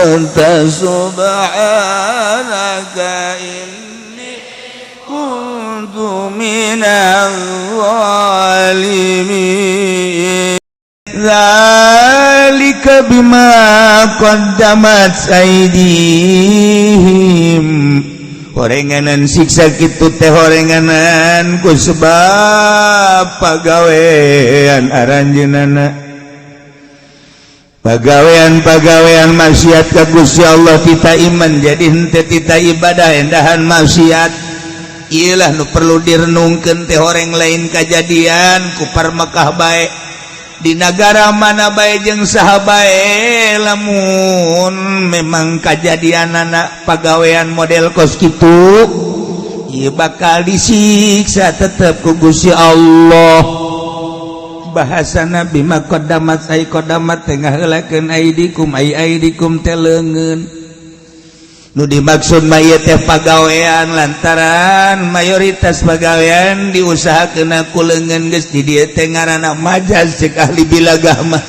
anta subhanaka inni kuntu minaz zalimin. Dzalika bima qaddamat aydihim. Horenganan siksa kitu teh horenganan ku sebab pagawean aranjeunana. Pagawean maksiat ka Gusti Allah kita iman jadi henteu tita ibadah endahan maksiat. Iyalah nu perlu direnungkeun teh horeng lain kajadian ku parmakah bae di negara mana bae jeung saha bae lamun memang kajadian anak pagawean model kos kitu ieu bakal disiksa tetep ku Gusti Allah. Bahasana bima qaddamat ay qaddamat tengah heulakeun aidikum ay aidikum teh leungeun nu dimaksud mah ieu teh pagawean lantaran mayoritas pagawean diusahakeun ku leungeun geus di dieu teh ngaranna majaz ceuk ahli bilagah mah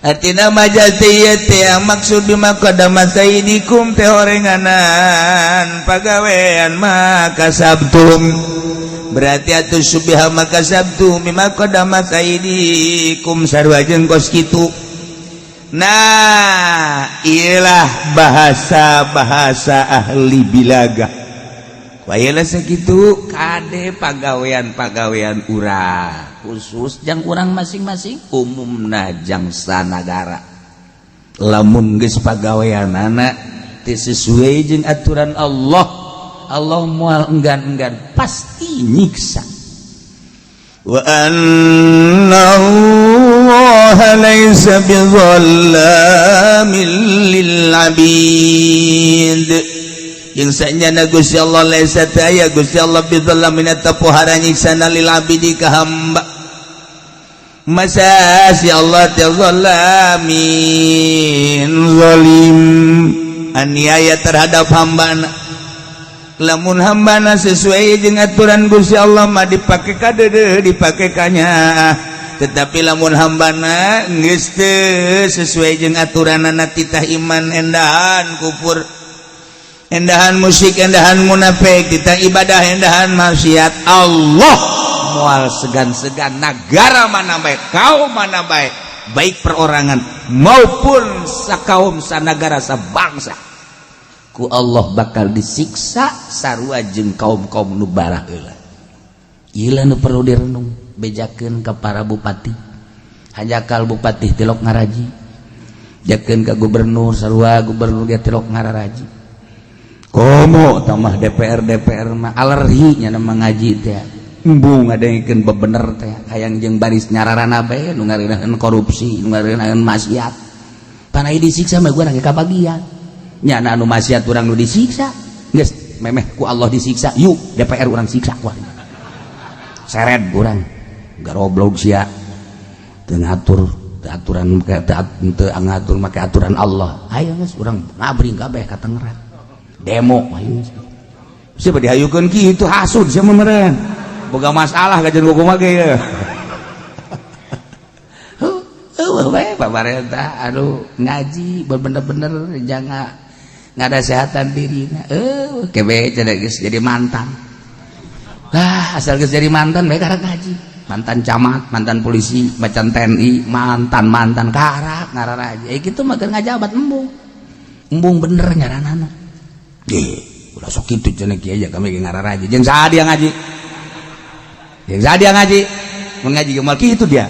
artina majaz teh ieu teh maksud bima qaddamat aidikum teh horenganan pagawean mah kasabtum berarti atuh subha maka sabtu mimma qadamat aidikum sarua jeung kos kitu. Nah iyalah bahasa ahli bilaga wayalah sakitu kade pagawean urang khusus jang urang masing-masing umumna jang sanagara lamun geus pagaweanana teu sesuai jeung aturan Allah moal enggan pasti nyiksa. Wa anna Allaha laysa bizallamin lil abid. Jeung sanyana Gusti Allah laysa taya Gusti Allah bizallamin tapuhara nyiksana lil abidi ka hamba. Masa si Allah teh zallamin zalim aniaya terhadap hambana. Lamun hambana sesuai jeung aturan Gusti Allah mah dipake ka deudeuh dipake ka nya tetapi lamun hambana geus teu sesuai jeung aturanana titah iman endahan kufur endahan musyrik endahan munafik titah ibadah endahan maksiat Allah moal segan-segan nagara mana bae kaum mana bae baik perorangan maupun sakaum sanagara sabangsa ku Allah bakal disiksa sarua jeung kaum-kaum nu barah heula. Ieu nu perlu direnung bejakeun ka para bupati. Hajakal bupati tilok ngaraji. Jakeun ka gubernur sarua gubernur ge tilok ngaraji. Komo tamah DPR mah alergi nya nama ngaji teh. Embung ngadengkeun bebener teh hayang jeung baris nyararana bae nu ngarenaheun korupsi, nu ngarenaheun maksiat. Panai disiksa mah gua ge kabagian. Nyana anu maksiat urang nu disiksa geus memeh ku Allah disiksa yuk DPR urang siksa wah seret urang garoblog sia teu ngatur aturan teu ngatur make aturan Allah ayo geus urang ngabring kabeh ka Tangerang demo ayo geus siapa dihayukeun kitu hasud sia meureun boga masalah ka jeung kumaha ge we pamarentah anu ngaji bener-bener jangan ngada sehatan dirina kebe geus jadi mantan asal geus jadi mantan bae karek ngaji mantan camat mantan polisi macan TNI mantan karak ngararaja kitu mah keur ngajabat embung bener nyaranana ulah sok kitu cenah kieu aja kami ge ngararaja jeung saha dia ngaji mun ngaji ge moal kitu dia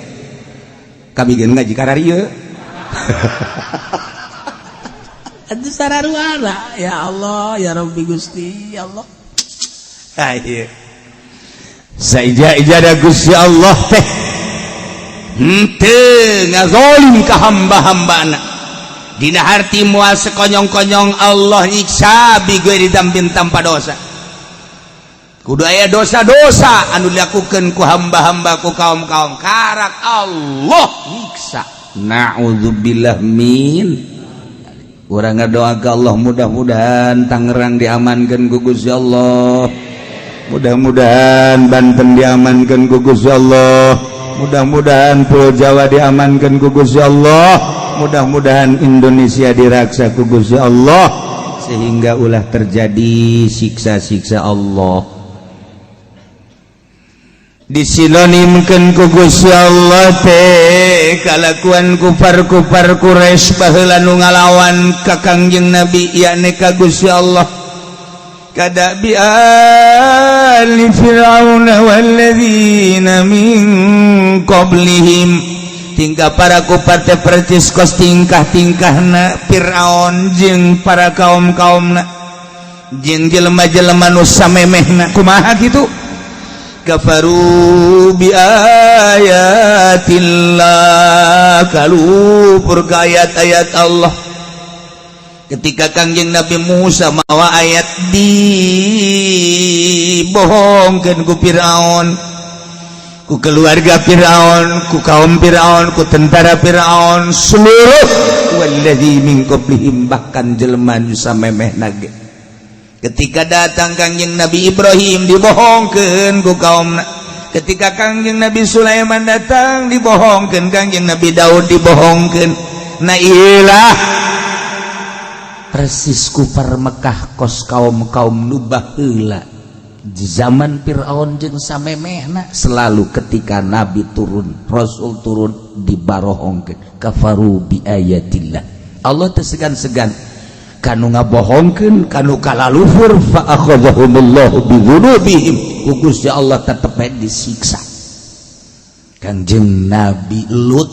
kami ge ngaji kararieu itu sararuana ya Allah ya Rabbi Gusti ya Allah ayo saija-ijada Gusti Allah teh henteu ngazolim ka hamba-hambana dina harti moal sekonyong-konyong Allah nyiksa bigeu didambin tanpa dosa kudu aya dosa-dosa anu dilakukeun ku hamba-hamba ku kaum-kaum karak Allah nyiksa naudzubillah min. Urang ngadoa ka Allah mudah-mudahan Tangerang diamankeun ku Gusti Allah. mudah-mudahan Banten diamankan ku Gusti Allah, mudah-mudahan Pulau Jawa diamankan ku Gusti Allah, mudah-mudahan Indonesia diraksa ku Gusti Allah sehingga ulah terjadi siksa-siksa Allah. Disinonimkeun ku Gusti Allah teh kalakuan kufar-kufar Quraisy baheula nu ngalawan ka Kangjeng Nabi yakni ka Gusti Allah. Kada bi ali fir'aun walladzina min qablihim, tingkah para kufar teh percis kos tingkah-tingkahna Firaun jeung para kaum-kaumna jeung jelema-jelema nu samemehna. Kumaha kitu? Kafaru bi ayatillah, kalupur ka ayat-ayat Allah. Ketika Kangjeng Nabi Musa mawa ayat dibohongkeun ku Firaun, ku keluarga Firaun, ku kaum Firaun, ku tentara Firaun seluruh walladzi min qablihim, bahkan jelema nu samemehna ge. Ketika datang Kangjeng Nabi Ibrahim dibohongkeun ku kaumna. Ketika Kangjeng Nabi Sulaiman datang dibohongkeun, Kangjeng Nabi Daud dibohongkeun. Nah iyalah persis kufar Mekah kos kaum-kaum nu baheula di zaman Firaun jeung samemehna selalu ketika Nabi turun, Rasul turun dibarohongkeun. Kafaru bi ayatillah. Allah teu segan-segan kanu ngabohongkeun, kanu kalalufur, fa akhadhahumullahu bi dzunubihim, Gusti Allah tetep disiksa. Kangjeng Nabi Lut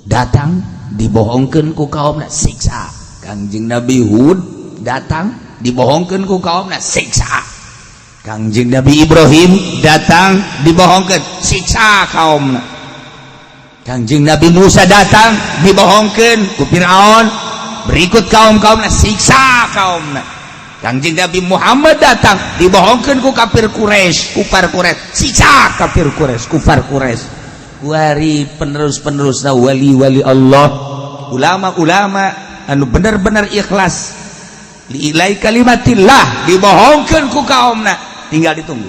datang dibohongkeun ku kaumna, siksa. Kangjeng Nabi Hud datang dibohongkeun ku kaumna, siksa. Kangjeng Nabi Ibrahim datang dibohongkeun, siksa kaumna. Kangjeng Nabi Musa datang dibohongkeun ku Firaun, berikut kaum-kaumna, siksa kaumna. Kangjeng Nabi Muhammad datang dibohongkeun ku kafir Quraisy, kufar Quraisy, siksa kafir Quraisy, kufar Quraisy. Wari penerus-penerusna wali-wali Allah, ulama-ulama anu benar-benar ikhlas liilai kalimatillah dibohongkeun ku kaumna, tinggal ditunggu.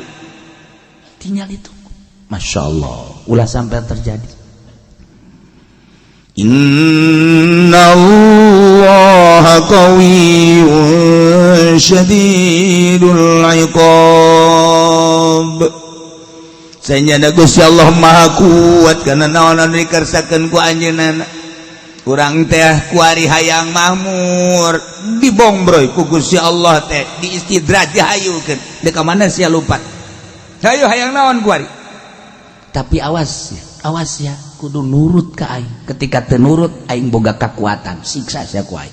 Masya Allah, ulah sampai terjadi. Innallaha qawiyyun syadidul iqab. Sanyana Gusti Allah maha kuat kana naon anu dikersakeun ku anjeunna. Urang teh kuari hayang makmur dibongbroy ku Gusti Allah teh diistidraj dihayukeun. Da ka mana sia lupa. Hayu hayang naon kuari. Tapi awas ya, kudu nurut ka aing. Ketika teu nurut aing boga kakuatan, siksa sia ku aing,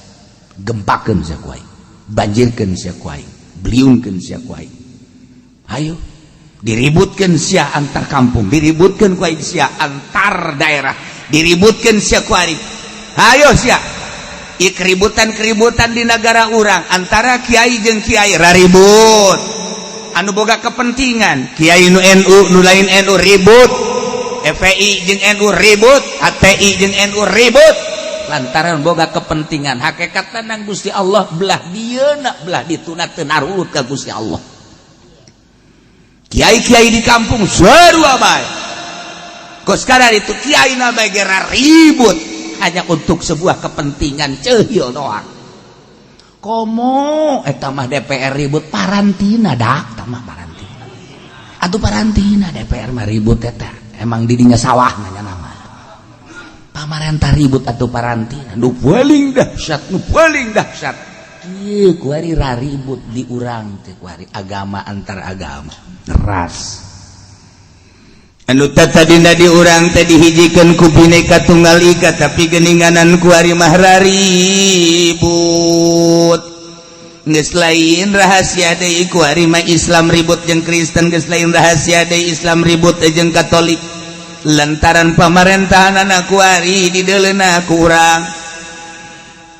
gempakeun sia ku aing, banjirkeun sia ku aing, bliungkeun sia ku aing. Hayu diributkeun sia antar kampung, diributkeun ku aing sia antar daerah, diributkeun sia ku aing. Hayo sia keributan-keributan di negara urang antara kiai jeung kiai raribut anu boga kepentingan. Kiai nu NU nu lain NU ribut, FPI jeung NU ribut, HTI jeung NU ribut lantaran boga kepentingan. Hakikatna nang Gusti Allah belah dieuna belah dituna teu narulut ka Gusti Allah. Kiai-kiai di kampung sarua bae kos kadar itu kiai na bae geura ribut hanya untuk sebuah kepentingan ceuhil doang. Komo eta mah DPR ribut parantina dak, eta mah parantina. Atuh parantina DPR mah ribut eta. Emang didinya sawah nanya nama. Pamarentah ribut atuh parantina. Nu paling dahsyat, Ieu kuari raribut di urang teh kuari agama antar agama. Ras. Anu tadina di urang teh dihijikeun ku Bhinneka Tunggal Ika tapi geuninganan kuari mah raribut. Geus lain rahasia deui kuari mah Islam ribut jeung Kristen, geus lain rahasia deui Islam ribut jeung Katolik. Lantaran pamarentahanna kuari dideuleuna ku urang.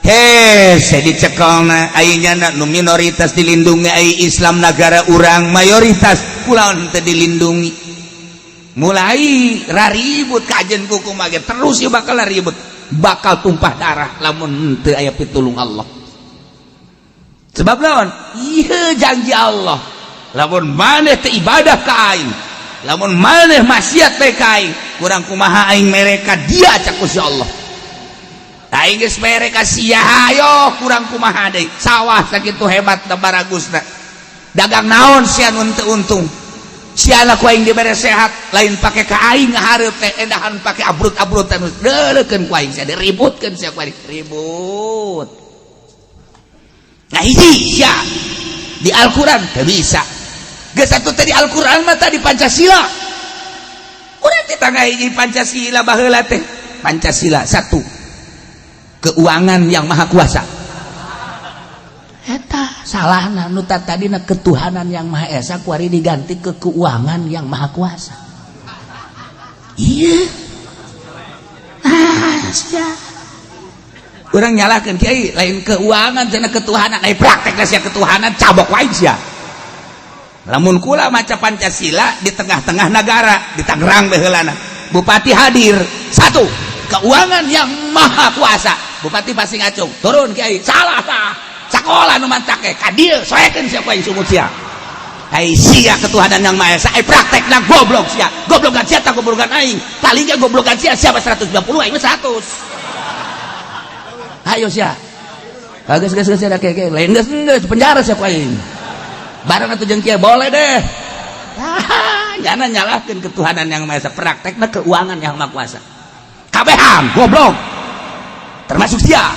Saya dicekelna ayeuna nu minoritas dilindungi ai Islam negara urang mayoritas kunaon teu dilindungi. Mulai raribut kajen kumaha ge terus ieu bakal ribut, bakal tumpah darah lamun teu aya pitulung Allah. Sebab naon? Ieu janji Allah. lamun maneh teu ibadah ka aing, lamun maneh maksiat bae ka aing, kurang kumaha aing mereka dia cak Gusti Allah. Aing geus mereka sia hayo kurang kumaha deui. Sawah sakitu hebat da baragusna. Dagang naon sia nu teu untung. Siana ku aing dibere sehat, lain pake ka aing ngahareup teh edahan pake abrut-abrutan deuleukeun ku aing sia diributkeun sia ku aing ribut. Nah hiji sia di Al-Qur'an teu bisa. Geus atuh teh di Al-Qur'an mah tadi Pancasila. Urang teh tangga hiji Pancasila baheula teh. Pancasila satu. Keuangan yang maha kuasa. Eta salahna nu tadina ketuhanan yang maha esa kuari diganti ke keuangan yang maha kuasa. Iya. Nah, sia. Urang nyalahkeun kiai lain keuangan cenah ketuhanan, lain praktekna sia ketuhanan cabok wae sia. Lamun kula maca Pancasila di tengah-tengah negara di Tangerang baheulana. Bupati hadir satu, keuangan yang maha kuasa. Bupati pasti ngacung, turun kiai, salah tah. Sakola nu mantake ka dieu soekeun sia poe sumut sia. Ai sia ketuhanan yang maha esa, ai praktekna goblok sia. Goblokan sia tah goblokan aing. Paling ge goblokan sia siapa 190 aing 100. Ayo sia. Geus sia da keke, lain geus penjara sia poe aing. Bareng atuh jeung kieu boleh deh. Jangan nyalahkeun ketuhanan yang maha esa, praktekna keuangan yang maha kuasa. Kabehang goblok. Termasuk sia.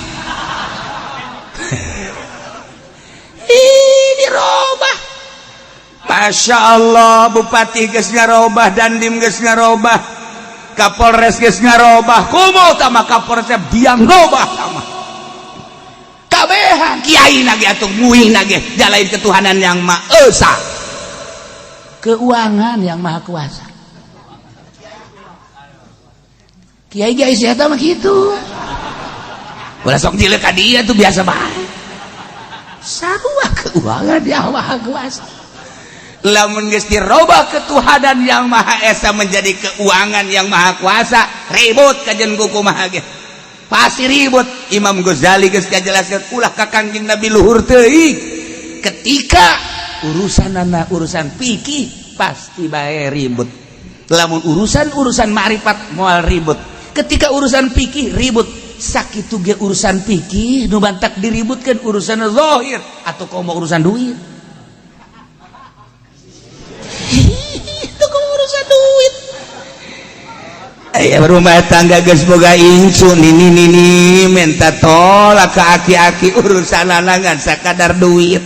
Dirobah. Masya Allah, Bupati geus ngarobah, Dandim geus ngarobah, Kapolres geus ngarobah, kumaha tama Kapolres diam robah tama. Kabehan kiai nage atuh muing nage jalain ketuhanan yang maha esa. Keuangan yang maha kuasa. Kiai sia eta mah kitu. Ulah sok jileuk ka dia tuh biasa bae. Sarua keuangan yang maha kuasa. Lamun geus dirobah ketuhanan yang maha esa menjadi keuangan yang maha kuasa, ribut kajen kumaha ge. Pasti ribut. Imam Ghazali geus ngajelaskeun ulah ka Kangjeng Nabi luhur teuing. Ketika urusan fikih pasti bae ribut. Lamun urusan ma'rifat moal ribut. Ketika urusan fikih ribut. Sakitu ge urusan fikih nu bantak diributkeun urusan zahir atau komo urusan duit. Itu komo urusan duit. Aya rumah tangga geus boga incu nini minta tolak ka aki-aki urusanana ngan sakadar duit.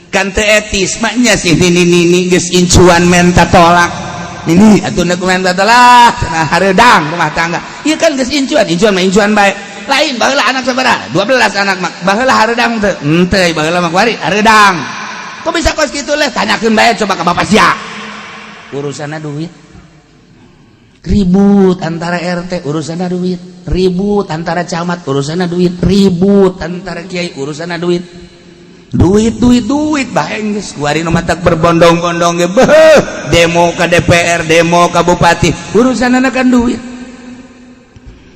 Kan teu etis mah nya sih nini geus incuan minta tolak. Ini atuh na kumaha lah cenah hareudang rumah tangga. Ieu kan geus incuan mah incuan bae. Lain baheula anak sabaraha? 12 anak mah. Baheula hareudang teu? Henteu, baheula mah kuari hareudang. Kok bisa kos kitu leh? Tanyakeun bae coba ka bapak sia. Urusanna duit. Ribut antara RT urusanna duit. Ribut antara camat urusanna duit. Ribut antara kiai urusanna duit. Duit bae geus kuari nu matak berbondong-bondong ge demo ka DPR, demo ka bupati, urusanana kan duit.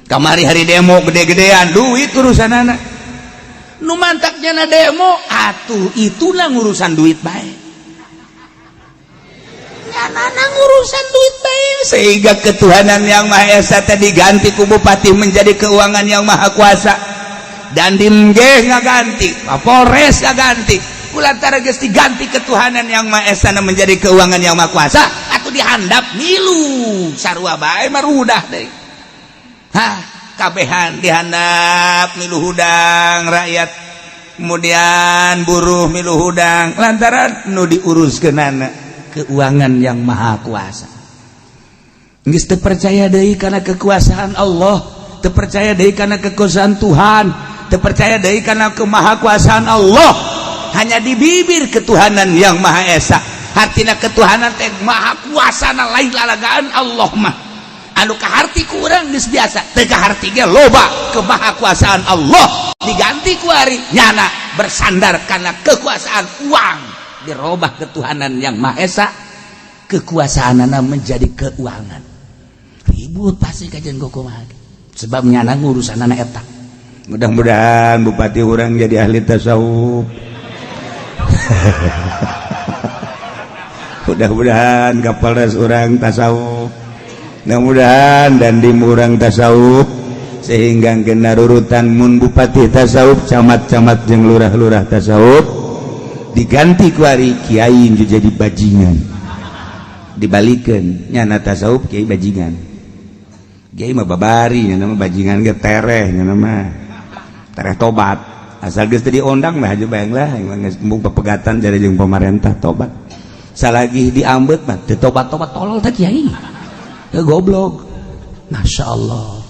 Kamari hari demo gede-gedean duit urusanana. Nu mantaknya na demo atuh itulah urusan duit bae. Nyanana urusan duit bae sehingga ketuhanan yang maha esa teh diganti ku bupati menjadi keuangan yang maha kuasa. Dandim ge ngaganti, Kapolres ngaganti. Kulantaran geus diganti ketuhanan yang maha esa menjadi keuangan yang maha kuasa, atuh dihandap milu sarua bae marudah deui. Hah, kabehan dihandap milu hudang rakyat, kemudian buruh milu hudang lantaran nu diuruskeunana keuangan yang maha kuasa. Geus teu percaya deui kana kekuasaan Allah, teu percaya deui kana kekuasaan Tuhan, terpercaya deui kana kemahakuasaan Allah. Hanya di bibir ketuhanan yang maha esa, hartina ketuhanan teh maha kuasana lain lalagaan Allah mah. Anu kaharti ku urang geus biasa, teu kaharti ge loba kemahakuasaan Allah diganti ku ari nyana bersandar kana kekuasaan uang. Dirobah ketuhanan yang maha esa, kekuasaanana menjadi keuangan. Ribut pasti kajian kumaha sebab nyana urusanana eta. Mudah-mudahan bupati orang jadi ahli tasawuf. mudah-mudahan Kapolres urang tasawuf, mudah-mudahan dan di murang tasawuf sehingga kena urutan mun bupati tasawuf, camat-camat jeung lurah-lurah tasawuf diganti ku ari kiai jadi bajingan, dibalikeun nyana tasawuf kiai bajingan, kiai mah babari nyana mah bajingan ge tereh, nyana mah tereh tobat asal geus teu diondang mah aja bayang lah geus embung pepegatan jadi jeung pemerintah tobat salagi diambet mah teu tobat-tobat tolol teh kiai goblok. Masya Allah.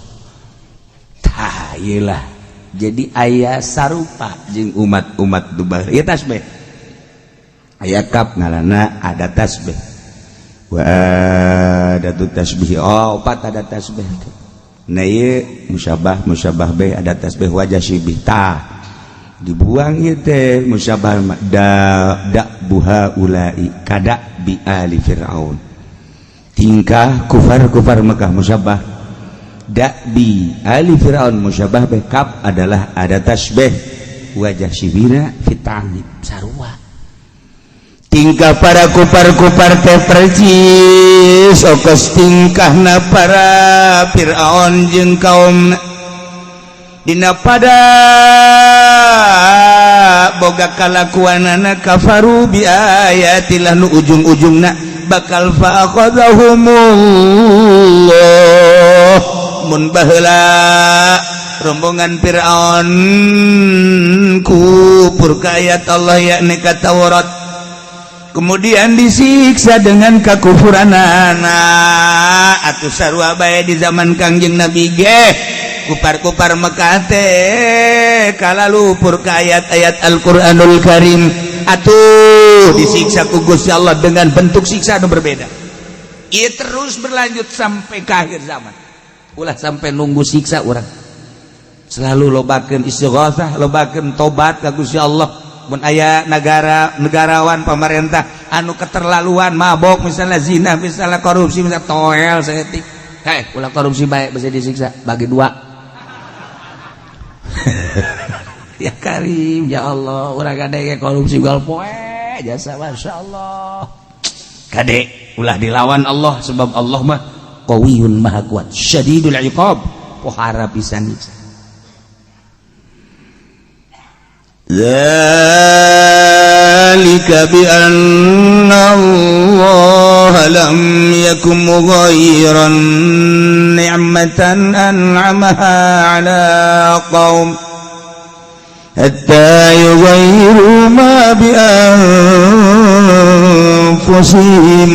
Iyalah jadi ayah sarupa jeung umat-umat dubah ieu tasbih aya kap ngaranna ada tasbih wa ada tasbih opat ada tasbih na ieu musyabah beh ada tasbih wajah syibih ta dibuang ieu teh musyabah da buha ulai kada bi ali fir'aun tingkah kufar Mekah musyabah Da'bi ali Fir'aun musyabah bekap adalah ada tasbih wajah syibina fit'anib sarua tingkah para kupar teh percis okos tingkahna para Fir'aun jeung kaum dina pada boga kalakuanana kafaru bi ayatillah nu ujung-ujungna bakal fa'akhadhahumullah mun baheula rombongan Fir'aun kupur ka ayat Allah yakni ka Taurat kemudian disiksa dengan kakufuranana atuh sarua bae di zaman Kangjeng Nabi ge kupar Mekah teh kalalu pur ka ayat-ayat Al-Qur'anul Karim atuh disiksa ku Gusti Allah dengan bentuk siksa yang berbeda. Ia terus berlanjut sampai ke akhir zaman. Ulah sampai nunggu siksa orang. Selalu lobakeun istighatsah, lobakeun tobat ka Gusti Allah. Mun aya negarawan pemerintah anu keterlaluan mabok misalnya zina, misalnya korupsi, misalnya toel saeutik. Ulah korupsi bae bisa disiksa bagi dua. Ya Karim, ya Allah, urang kade korupsi gal poe jasa Masya Allah. Kade ulah dilawan Allah sebab Allah mah qawiyun maha kuat, syadidul iqab, pohara pisan nyiksa. Dzalika bi anna Allah lam yakum mughayyiran ni'matan an'amaha 'ala qaum hatta yughayyiru ma bi anfusihim.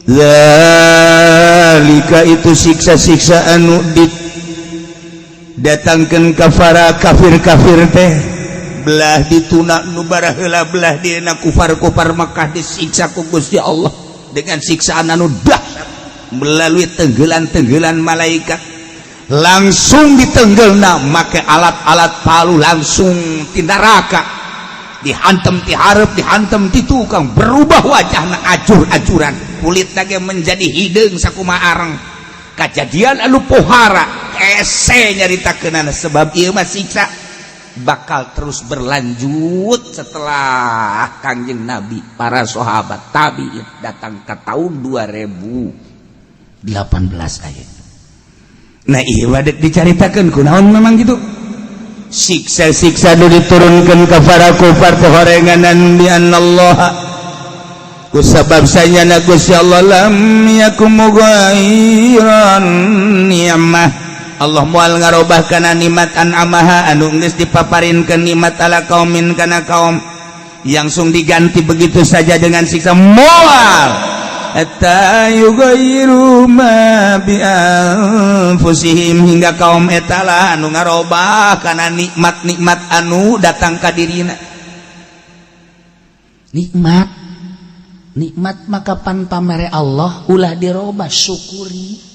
Dzalika itu siksa-siksa anu datangkeun ka para kafir-kafir teh belah dituna nu baraheula belah dina kufar Mekah disiksa ku Gusti Allah dengan siksaan anu dahsyat melalui tenggeulan malaikat langsung ditenggelna make alat-alat palu langsung ti neraka dihantem ti hareup dihantem ti tukang berubah wajahna ajur-ajuran kulitna ge menjadi hideung sakumaha areng kajadian anu pohara ese nyaritakeunana sebab ieu mah siksa bakal terus berlanjut setelah Kangjeng Nabi para sahabat tabi'in datang ke tahun 2018 aya. Nah iya wadah dicaritakan kunaon memang gitu siksa-siksa nu diturunkan ke para kufar tehorenganan bi anallah kusabab sanyana Gusti Allah lam yakum mughayyiran ni'mah Allah moal ngarobah kana nikmat an'amaha anu geus dipaparinkeun nikmat ala kaumin kana kaum langsung diganti begitu saja dengan siksa moal hatta yughayyiru ma bi anfusihim hingga kaum eta lah anu ngarobah kana nikmat-nikmat anu datang ka dirina. Nikmat maka pan pamere Allah ulah dirobah syukuri.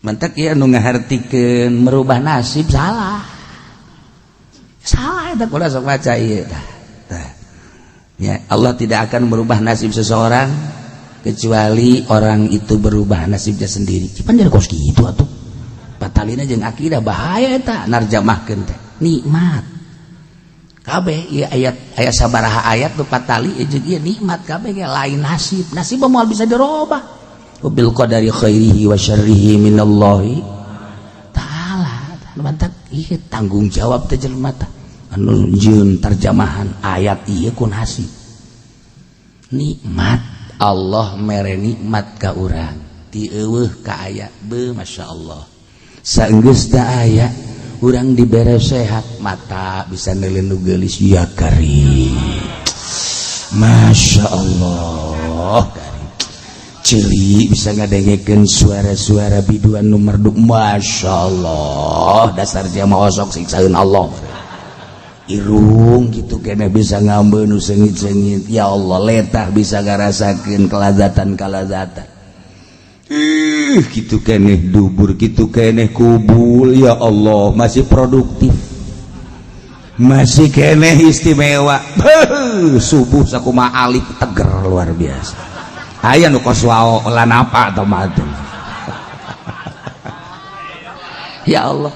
Mantak ya anu ngahartikeun merubah nasib salah eta kudu sok baca ieu tah. Ya Allah tidak akan merubah nasib seseorang kecuali orang itu berubah nasibnya sendiri. Cipan jadi kos kitu atuh. Patalina jeung akidah bahaya eta narjamahkeun teh. Nikmat. kabeh ieu aya sabaraha ayat nu patali jeung ieu nikmat kabeh ge lain nasib moal bisa dirobah bil qadari khairihi wa syarrihi minallahi taala mantap ieu tanggung jawab teh jelema teh anu nyieun terjemahan ayat ieu ku nasib nikmat Allah mere nikmat ka urang ti eueuh ka aya beuh masyaallah saenggeus da aya urang dibere sehat mata bisa nelen nu geulis ya karim masyaallah karim ciri bisa ngadengekeun suara-suara biduan nu merdu masyaallah dasar jamaah osok siksaeun Allah irung gitu kene bisa ngambeun nu seungit-seungit ya Allah letah bisa ngarasakeun kelazatan gitu keneh dubur gitu keneh kubul ya Allah masih produktif masih keneh istimewa subuh sakumaha alif teger luar biasa aya nu kos wao lan apa atau madu ya Allah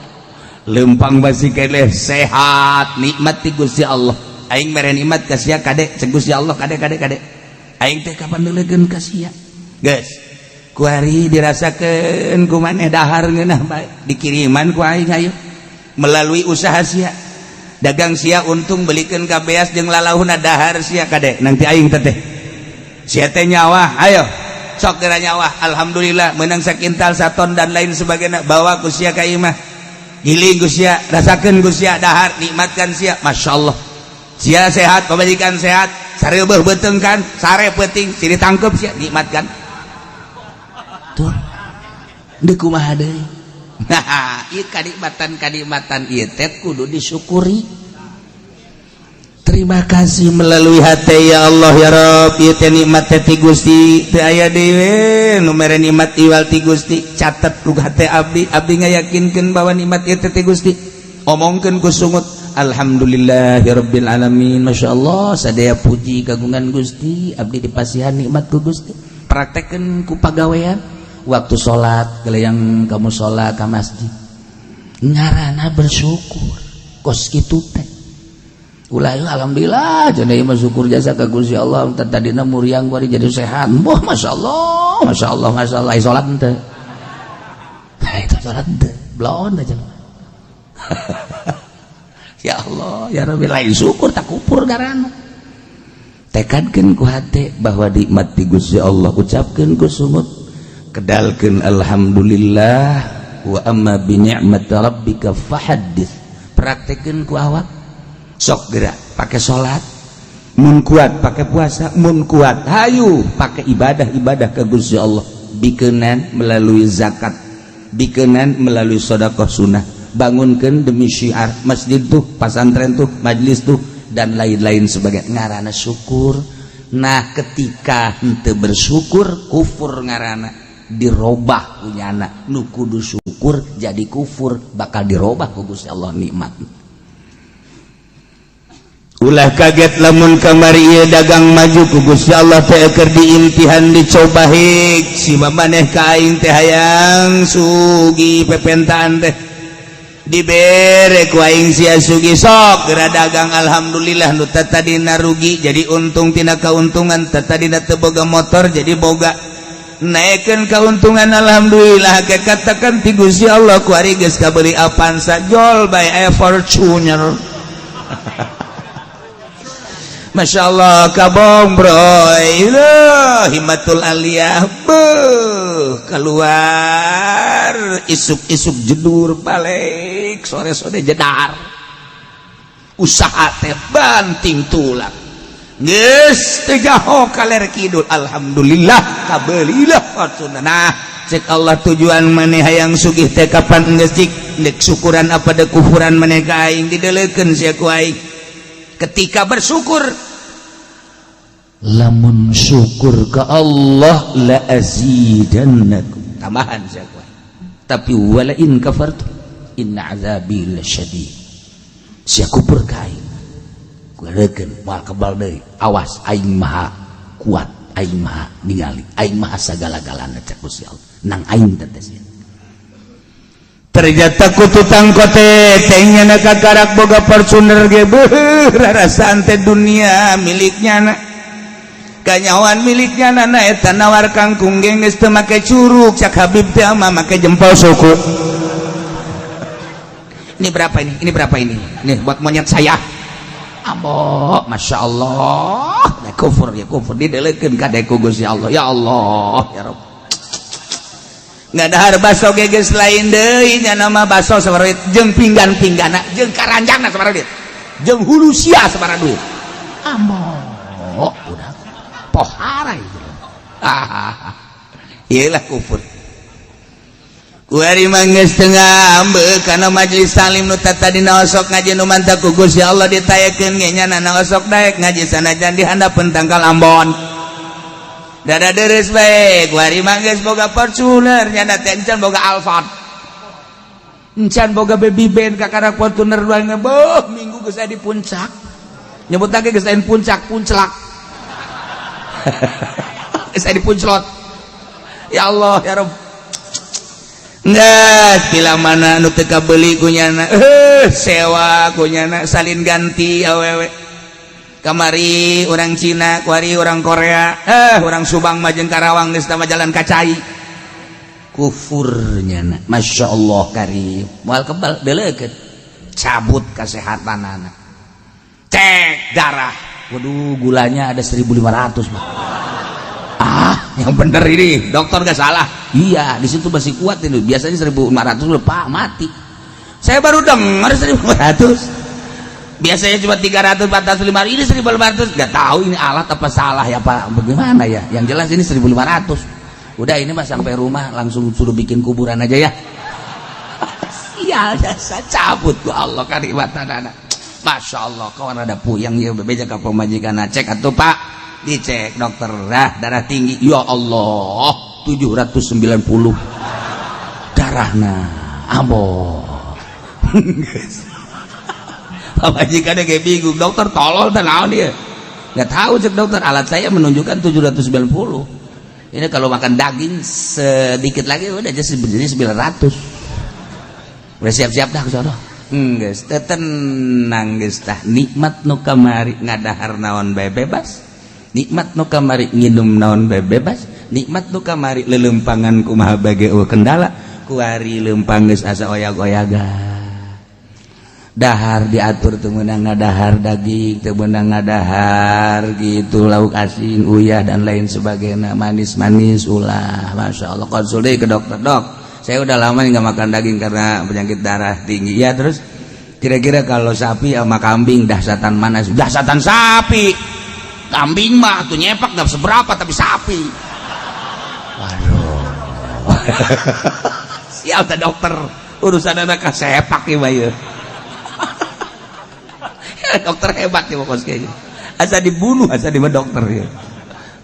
lempang masih keneh sehat nikmat ti Gusti Allah aing mere nikmat ka sia kade cek Gusti Allah kade aing teh kapan neulegeun ka sia geus kuari dirasakeun ku maneh dahar ngeunah bae dikiriman ku aing hayu melalui usaha sia dagang sia untung belikeun ka beas jeung lalahuna dahar sia kade nanti aing teh sia teh nyawa ayo sok geura nyawa alhamdulillah meunang sakintal saton dan lain sebagainya bawa ku sia ka imah giling ku sia rasakeun ku sia dahar nikmatkan sia masyaallah sia sehat pamajikan sehat sareubeung beuteung kan sare peuting si ditangkep sia nikmatkan tuh deuk kumaha deui nah ieu kanikmatan ieu teh kudu disyukuri terima kasih melalui hati ya Allah ya Rabb ieu teh nikmat ti Gusti teu aya dewe nu mere nikmat iwal ti Gusti catet ku hate abdi ngayakinkeun bahwa nikmat ieu teh ti Gusti omongkeun ku sungut alhamdulillahirabbil alamin masyaallah sadaya puji kagungan Gusti abdi dipasihan nikmat ku Gusti praktekkeun ku pagawean waktu sholat yang kamu sholat ke masjid ngarana bersyukur kos kitu teh ulah alhamdulillah cenah ieu syukur jasa ka Gusti Allah tadina muriang bari jadi sehat boh masyaallah salat teh itu salat teh blaon aja ya Allah ya Rabbi lain syukur tak kupur garana tekadkeun ku hate bahwa nikmat ti Gusti Allah ucapkeun ku sumut kedalkeun alhamdulillah wa amma bi ni'mati rabbika fahaddits praktekeun ku awak sok geura pake salat mun kuat pake puasa mun kuat hayu pake ibadah ke Gusti Allah bikeunan melalui zakat bikeunan melalui sedekah sunnah bangunkeun demi syiar masjid tuh pasantren tuh majlis tuh dan lain-lain sebagainya ngaranna syukur nah ketika henteu bersyukur kufur ngaranna dirobah punyana nu kudu syukur jadi kufur bakal dirobah ku Gusti Allah nikmat ulah kaget lamun kamari ieu dagang maju ku Gusti Allah teh keur diimtihan dicoba hik si maneh ka aing teh hayang sugi pepentaan teh dibere ku aing sia sugi sok geura dagang alhamdulillah nu tadina rugi jadi untung tina kauntungan tadina teu boga motor jadi boga naikkan keuntungan alhamdulillah katakan ti Gusti Allah ku ari geus kabeli Avanza jol by a Fortuner masyaallah kabong bro himatul aliyah keluar isuk-isuk jedur balik sore-sore jedar usaha teh banting tulang geus teu jaho kaler kidul alhamdulillah kabelilah Fortuner nah cek Allah tujuan maneh hayang sugih teh kapan geus dik syukuran apa de kufuran maneh ka aing dideleukeun sia ku aing ketika bersyukur lamun syukur ka Allah la azidannakum tambahan sia ku tapi wala in kafartu inna azabi lasyadid sia kufur ka aing kurekeun moal kebal deui awas aing maha kuat aing maha ningali aing maha sagala-galana cek Gusti Allah nang aing teh sia ternyata kututang kote tengnya nak karak boga Fortuner ge rara santai dunia miliknya na kanyawan miliknya na eta nawar kangkung ge geus teu make curug cak Habib teh mah make jempol suku. Ini berapa ini buat monyet saya. Abo, masya Allah, kufur didelekeun ka deku Gusti Allah. Ya Allah, ya Rabb. Ngadahar baso geges lain deui nya nama baso sabaraha duit jeung pinggan-pinggana jeung karanjangna sabaraha duit jeung hulu sia sabaraha duit. Amo, udah pohara itu. Iyalah kufur. Kuari manggeus teu ngambek kana majelis salim nu tata dina osok ngaji nu mantap ku Gusti Allah ditayakeun ge nya na osok daek ngaji sanajan di handapeun tangkal Ambon. Dada deres bae, kuari manggeus boga Fortuner nya da tencan boga Alphard. Encan boga baby band kakara Fortuner doang beuh minggu geus aya di puncak. Nyebut lagi geus aya puncak, punclak. Geus aya di punclot. Ya Allah, ya Rabb. Nggak, pila mana anu teu kabeli kunyana sewa kunyana salin ganti awewe kamari orang Cina kuari orang Korea orang Subang Majeng Karawang geus tama jalan kacai kufurnya Masya Allah karim moal kebal delekeun cabut kesehatanana cek darah waduh gulanya ada 1500 mah yang bener ini dokter gak salah. Iya, di situ masih kuat ini. Biasanya 1500 udah Pak mati. Saya baru dengar 1500. Biasanya cuma 300, 400, 500. Ini 1500. Gak tahu ini alat apa salah ya Pak. Bagaimana ya? Yang jelas ini 1500. Udah ini mah sampai rumah langsung suruh bikin kuburan aja ya. Iya, saya cabut ku Allah karimatan anak. Masya Allah, kawan ada puyang ya bebeja ka pemajikan cek atuh Pak. Dicek dokter darah tinggi ya Allah 790 darahna abo pamajikan kayak bingung dokter tolol dan naon dia nggak tahu cek dokter alat saya menunjukkan 790 ini kalau makan daging sedikit lagi udah jadi 900 udah siap-siap dah kesono geus tenang geus tah nikmat nu kamari ngadahar naon bae bebas nikmat nu kamari nginum naon bae bebas nikmat nu kamari lelempangan kumaha bage kendala kuari lempang geus asa oyag-oyagan dahar diatur teu meunang ngadahar daging teu meunang ngadahar gitu lauk asin uyah dan lain sebagainya manis-manis ulah Masya Allah konsul deui ke dokter dok saya udah lama nggak makan daging karena penyakit darah tinggi ya terus kira-kira kalau sapi sama kambing dahsatan mana dahsatan sapi kambing mah tuh nyepak gak seberapa tapi sapi waduh siap tak dokter urusan anak sepak ya bayu dokter hebat ya pokoknya kayaknya asa dibunuh asa di dokter ya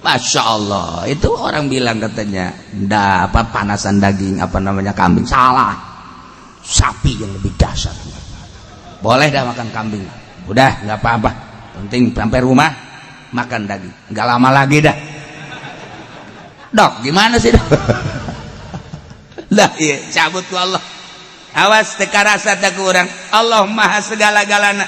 Masya Allah itu orang bilang katanya ndak apa panasan daging apa namanya kambing salah sapi yang lebih dahsyat boleh dah makan kambing udah nggak apa-apa penting sampai rumah makan daging nggak lama lagi dah dok gimana sih dok lah iya cabut ku Allah awas teka rasa tak kurang Allah maha segala-galana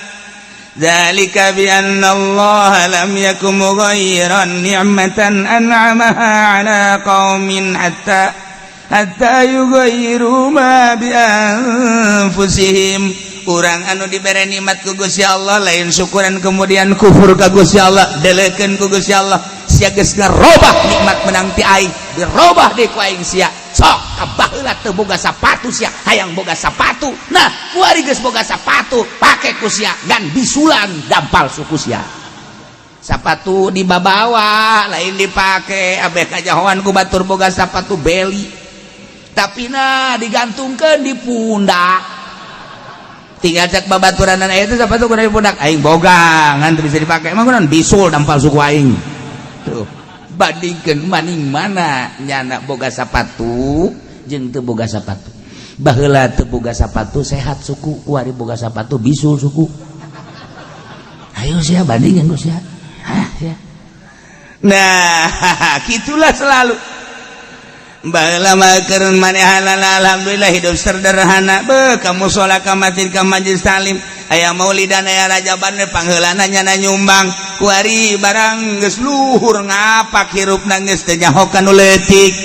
dzalika bi anna Allah lam yakum mughayyiran ni'matan an'amaha ala qaumin hatta yughayyiru ma bi anfusihim urang anu diberi nikmat ku Gusti Allah lain syukuran kemudian kufur ka Gusti Allah delekeun ku Gusti Allah sia geus ngarobah nikmat menang ti aing dirobah deui ku aing sia sok kabaheula teu boga sapatu sia hayang boga sapatu nah kuari geus boga sapatu pake ku sia dan bisulan dampal suku sia sapatu dibabawa lain dipake abeh kajahoan ku batur boga sapatu beli tapi nah digantungkeun di pundak tinggal cek babaturan itu sepatu kuda pundak aing boga ngan bisa dipakai emang kunaon bisul dampal suku aing tuh bandingkeun maning mana nyana boga sapatu jeung teu boga sapatu baheula teu boga sapatu sehat suku kuari boga sapatu bisul suku ayo sia bandingkeun ku sia ya nah gitulah selalu bala makeun manehana alhamdulillah hidup sederhana be kamu sholat ka masjid ka majelis taklim aya maulidan aya rajaban pangheulana nyana nyumbang kuari barang geus luhur ngapak hirupna geus teu nyahokan nu leutik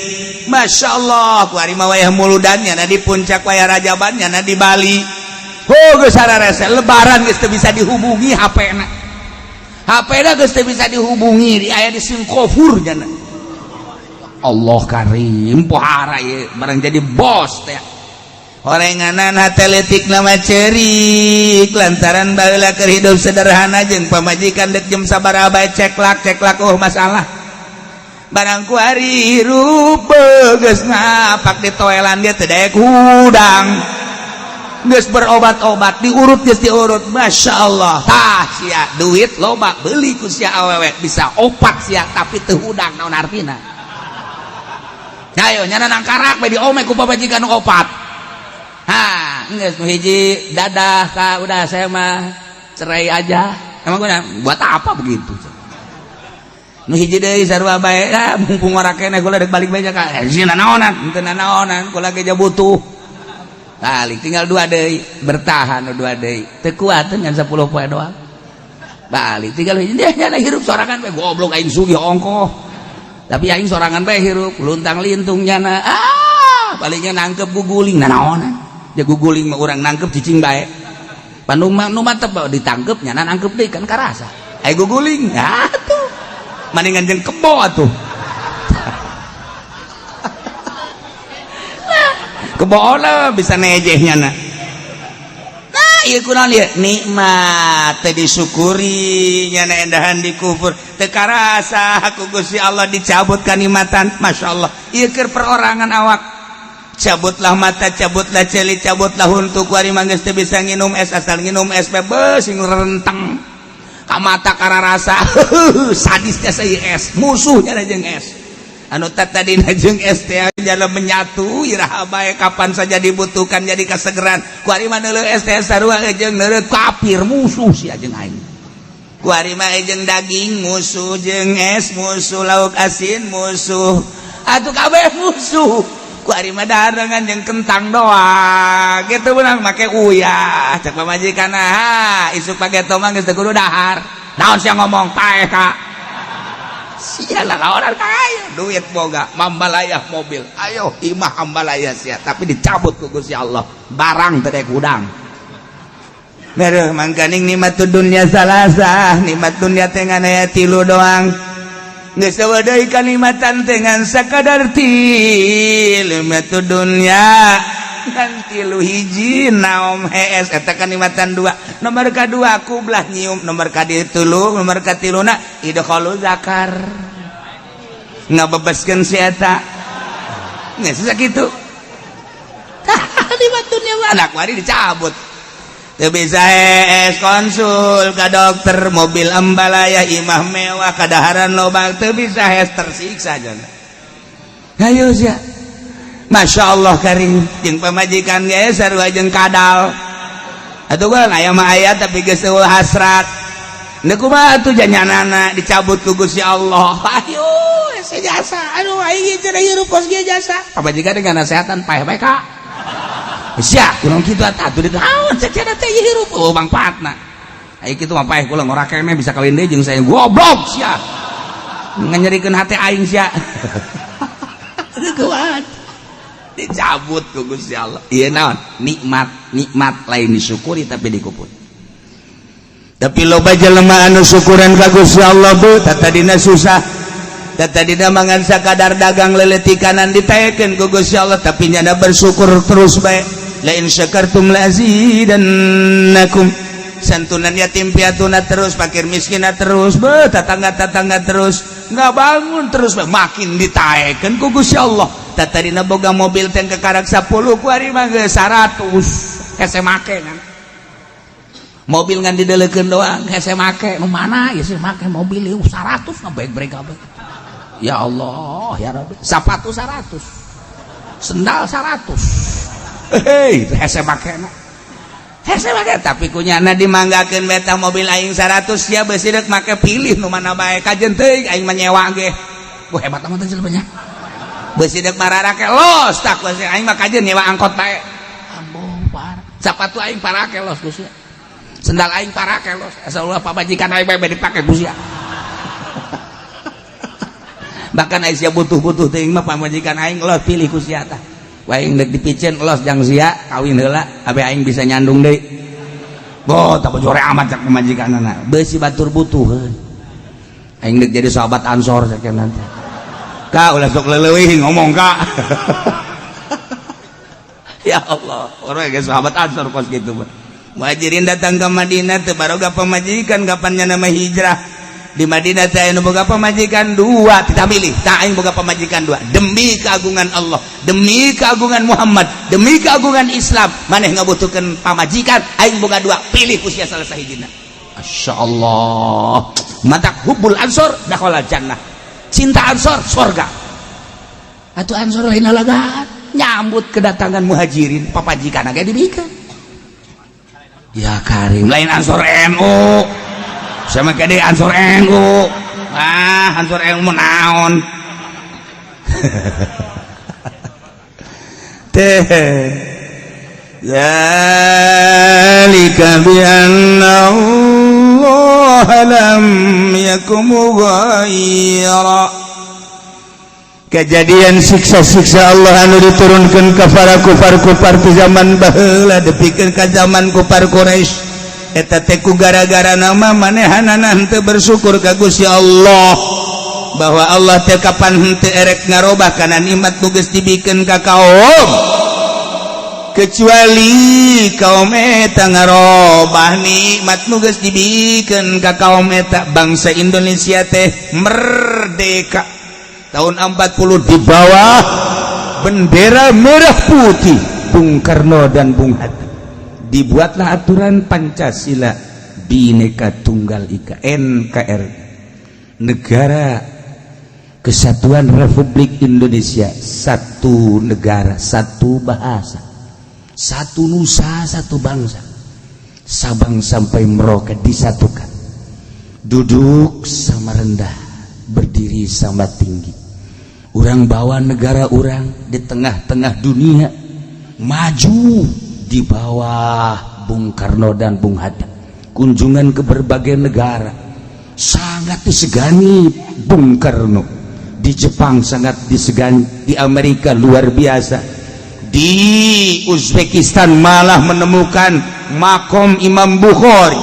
masyaallah kuari mah wayah muludan nyana di puncak wayah rajaban nyana di Bali geus sararese lebaran geus teu bisa dihubungi HP-na geus teu bisa dihubungi aya di Singapura nyana Allah karim pohara ye barang jadi bos teh orenganan hate leutik nama cerik lantaran baheula keur hidup sederhana jeung pamajikan dek jam sabaraha bae ceklak masalah barang ku hari hirup geus ngapak di toelan dia teu daek hudang geus berobat-obat diurut geus diurut masyaallah tah sia duit loba beuli ku sia awewe bisa opat sia tapi teu hudang naon artina. Ayo nyana nangkarak bae diome ku pamajikan opat. Geus nu hiji dadah ka udah saya mah cerai aja. Emang buat apa begitu? Nu hiji deui sarua bae mumpung ora keneh kula rek balik bae ka. Sina naonan, teu naonan kula ge butuh. Balik tinggal 2 deui, bertahan 2 deui. Teu kuat ngan 10 poe doang. Balik tinggal hiji dia nyana hirup sorangan bae goblok aing sugih ongkoh. Tapi aing sorangan bae hirup luntang lintung nyana baliknya nangkep guguling naonan ya guguling mah urang nangkep cicing bae Bandung mah nu mantep ditangkep nyana nangkep deui kan karasa guguling atuh mendingan jeung kebo atuh keboona bisa nejeh nyana ieu kunaon ieu nikmat teu disyukuri nyana endahan dikufur teu karasa ku Gusti Allah dicabut kanikmatan masyaallah ieu keur perorangan awak cabutlah mata cabutlah celi cabutlah huntu kuari mah geus teu bisa nginum es asal nginum es bebes sing renteng ka mata kararasa sadis teh ieu es musuhnya jeung es anu tadina jeung es teh jalan menyatu iraha bae kapan saja dibutuhkan jadi kasegeran kuari mah neuleuh es teh sarua jeung neuleuh kafir musuh sia jeung aing kuari mah jeung daging musuh jeung es musuh lauk asin musuh atuh kabeh musuh kuari mah dahareungan jeung kentang doang kitu beunang make uyah cek pamajikanna isuk page tomang geus teu kudu dahar naon sia ngomong paeh ka sialah lawan kaya duit boga mambalayah mobil ayo imah ambalayah sia tapi dicabut ku Gusti Allah barang teu daek hudang mereuh mangkaning nikmatud dunya salasah nikmat dunya teh ngan aya 3 doang geus eueuh deui kanikmatan teh ngan sakadar nikmatud dunya kan 3 hiji naom hees eta kanikmatan 2 nomor kadua kublah nyium nomor kaditulu nomor katiluna idkhalu zakar ngabebaskeun si eta geus sakitu nikmatun anak wari dicabut teu bisa hees konsul ka dokter mobil ambalaya imah mewah kadaharan loba teu bisa hees tersiksa jana ayo sia Masya Allah karim jeung pamajikan ge sarua jeung kadal atuh geus aya mah aya tapi geus teu hasrat Nek kumaha atuh janyanana dicabut ku Gusti Allah. Ayo ese jasa. Aduh aing teh hirup kos ge jasa. Pabajika dengan nasehatan paeh bae ka. Sia kunaon kitu atuh di naon cecena teh hirup oh mangpaatna. Aing kitu mah paeh kula ngora keneh bisa kawin deui jeung saya goblok sia. Nganyerikeun hate aing sia. Kuat. Dicabut ku Gusti Allah. Ieu naon? Nikmat lain disyukuri tapi dikuput. Tapi loba jelema anu syukuran ka Gusti Allah bu tadina susah tadina mangan sakadar dagang leletikanan ditaekeun ku Gusti Allah tapi nyana bersyukur terus bae la in syakartum la azidannakum santunan yatim piatuna terus fakir miskinna terus be tatangga terus nggak bangun terus makin ditaekeun ku Gusti Allah tadina boga mobil teh kekarak 10 kuari mah geus 100 hese make kan mobil ngan didelekeun doang hese make nu mana ya sih make mobil ieu 100 ngabeeg-beeg kabeh ya Allah ya Rabbi sapatu 100 sendal 100 hei hese make tapi kunyana dimanggakeun beta mobil aing 100 ya beusi deuk make pilih nu mana bae kajen teuing aing mah nyewa ge hebat amat jelema nya beus sideuk mararake los tak geus aing mah kajeun nyewa angkot bae. Amboh parah. Sapatu aing parake los geus ya. Sendal aing parake los. Asa ulah pamajikan aing bae dipake geus ya. Bahkan aing sia butuh-butuh teuing mah pamajikan aing los pilih ku sia tah. Wae aing deuk dipicen los jang sia kawin heula abe aing bisa nyandung deui. Boh tak bojore amat cak pamajikanana. Beus si batur butuheun. Aing deuk jadi sahabat Ansor sakeun nanti. Ka ulah sok leuwih ngomong ka. Ya Allah, orang ge sahabat Ansor kos kitu mah. Muhajirin datang ke Madinah teu baroga pamajikan kapannya nama hijrah. Di Madinah teh anu boga pamajikan dua, kita milih. Tah aing boga pamajikan dua. Demi keagungan Allah, demi keagungan Muhammad, demi keagungan Islam, maneh ngabutuhkeun pamajikan, aing boga dua, pilih ku sia salah sahijina. Masyaallah. Matak hubbul ansor dakhala jannah. Cinta ansor surga. Atuh ansor lain alagaan nyambut kedatangan muhajirin papajikan ge dibikeun. Ya karing lain ansor NU. Sama kade ansor NU. Ansor NU naon. Zalika bi anna Allah lam yakum ghaira. Kejadian siksa-siksa Allah anu diturunkeun ka para kufar-kufar ti zaman baheula depikeun ka zaman kufar Quraisy. Eta teh ku gara-gara nama manehanana henteu bersyukur ka Gusti Allah bahwa Allah teh kapan henteu erek ngarobah kana nikmat nu geus dibikeun ka kaum kecuali kaum eta ngarobah nikmat nu geus dibikeun ka kaum eta. Bangsa Indonesia teh merdeka tahun 40 di bawah bendera merah putih Bung Karno dan Bung Hatta. Dibuatlah aturan Pancasila Bhinneka Tunggal Ika NKRI, Negara Kesatuan Republik Indonesia, satu negara, satu bahasa, satu nusa, satu bangsa. Sabang sampai Merauke disatukan, duduk sama rendah, berdiri sama tinggi. Urang bawa negara urang di tengah-tengah dunia, maju di bawah Bung Karno dan Bung Hatta. Kunjungan ke berbagai negara sangat disegani Bung Karno. Di Jepang sangat disegani, di Amerika luar biasa, di Uzbekistan malah menemukan makom Imam Bukhari.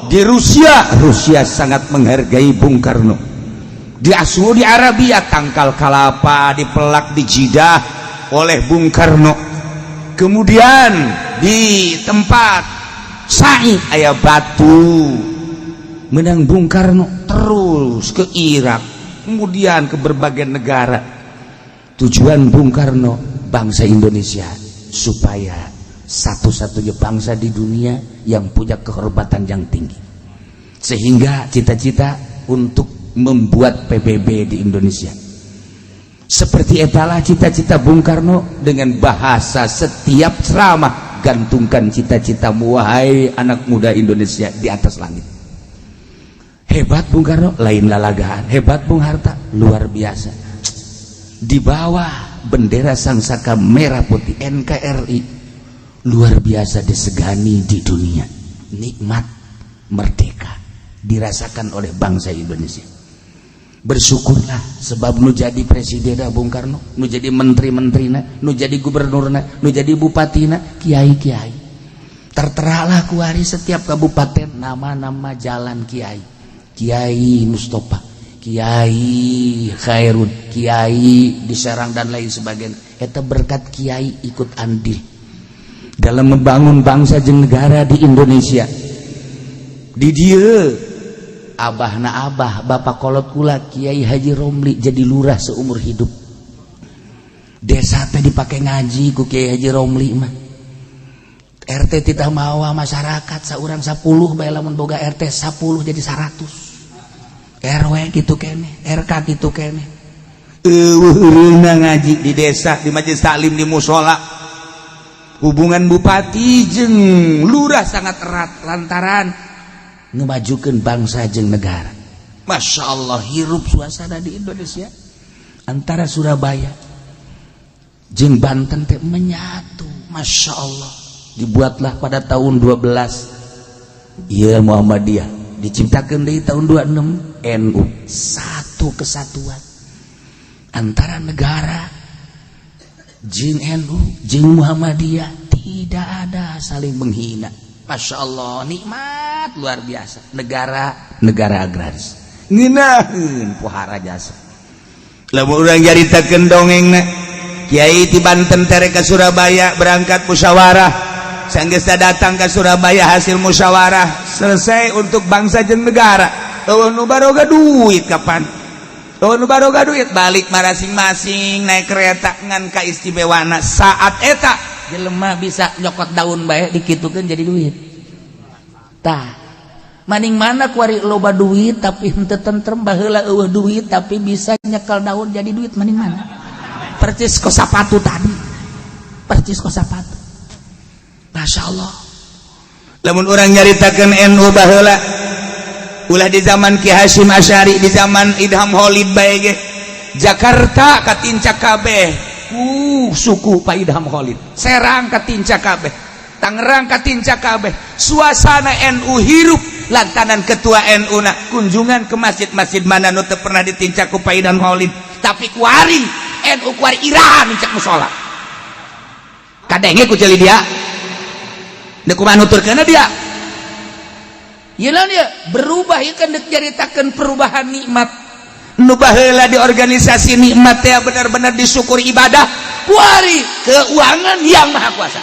Di Rusia sangat menghargai Bung Karno. Di Saudi Arabia tangkal kalapa dipelak di Jeddah oleh Bung Karno. Kemudian di tempat Said aya batu menang Bung Karno, terus ke Irak, kemudian ke berbagai negara. Tujuan Bung Karno bangsa Indonesia supaya satu-satunya bangsa di dunia yang punya kehormatan yang tinggi, sehingga cita-cita untuk membuat PBB di Indonesia. Seperti etalah cita-cita Bung Karno dengan bahasa setiap ceramah, gantungkan cita-citamu wahai anak muda Indonesia di atas langit. Hebat Bung Karno, lain lalagaan. Hebat Bung Hatta, luar biasa. Di bawah bendera sangsaka merah putih NKRI, luar biasa disegani di dunia. Nikmat merdeka dirasakan oleh bangsa Indonesia. Bersyukurlah sebab nu jadi presiden Bung Karno, nu jadi menteri-menterina, nu jadi gubernurna, nu jadi bupatina, kiai-kiai. Terteralah kuari setiap kabupaten nama-nama jalan kiai. Kiai Mustafa, Kiai Khairun, Kiai di Serang dan lain sebagainya. Eta berkat kiai ikut andil dalam membangun bangsa jeung negara di Indonesia. Di dieu abahna abah bapak kolot kula Kiai Haji Romli jadi lurah seumur hidup. Desa teh dipake ngaji ku Kiai Haji Romli mah. RT titah mawa masyarakat saurang 10 bae lamun boga RT 10 jadi 100. RW gitu kene, RK gitu kene. Eueuhna ngaji di desa, di majelis taklim, di musola. Hubungan bupati jeung lurah sangat erat lantaran ngemajukeun bangsa jeung negara. Masya Allah, hirup suasana di Indonesia. antara Surabaya jeung Banten teh menyatu. Masya Allah, dibuatlah pada tahun 12 iya Muhammadiyah, diciptakan dari tahun 26 NU, satu kesatuan antara negara jeung NU jeung Muhammadiyah, tidak ada saling menghina. Masya Allah, nikmat luar biasa. Negara agraris ngeunaheun pohara jasa. Lamun urang jaritakeun dongengna Kiai ti Banten tere ka Surabaya berangkat musyawarah, sanggeus datang ke Surabaya hasil musyawarah selesai untuk bangsa jeung negara. Eueuh nu baroga duit kapan? Eueuh nu baroga duit balik masing-masing naik kereta ngan ka istimewana saat eta jelema bisa nyokot daun bae dikitukeun jadi duit. Tah, maning mana kuari loba duit tapi henteu tentrem, baheula eueuh duit tapi bisa nyekel daun jadi duit, maning mana? Percis ko sapatu tadi. Percis ko sapatu. Masya Allah. Lamun orang nyaritakeun NU baheula ulah di zaman Ki Hasyim Asy'ari, di zaman Idham Holid bae ge Jakarta katincak kabeh. Suku Pak Idham Holid. Serang katincak kabeh. Tangerang katincak kabeh. Suasana NU hirup lantanan ketua NU na kunjungan ke masjid-masjid mana nu teu pernah ditincak ku Pak Idham Holid, tapi kuari NU kuari iraha mincak musola. Kadenge ku ceuli dia. Da kumaha nuturkeunna dia? Yeuna dia berubah ieu kan diceritakeun perubahan nikmat. Nu baheula di organisasi nikmat teh benar-benar disyukuri ibadah, kuari keuangan yang maha kuasa.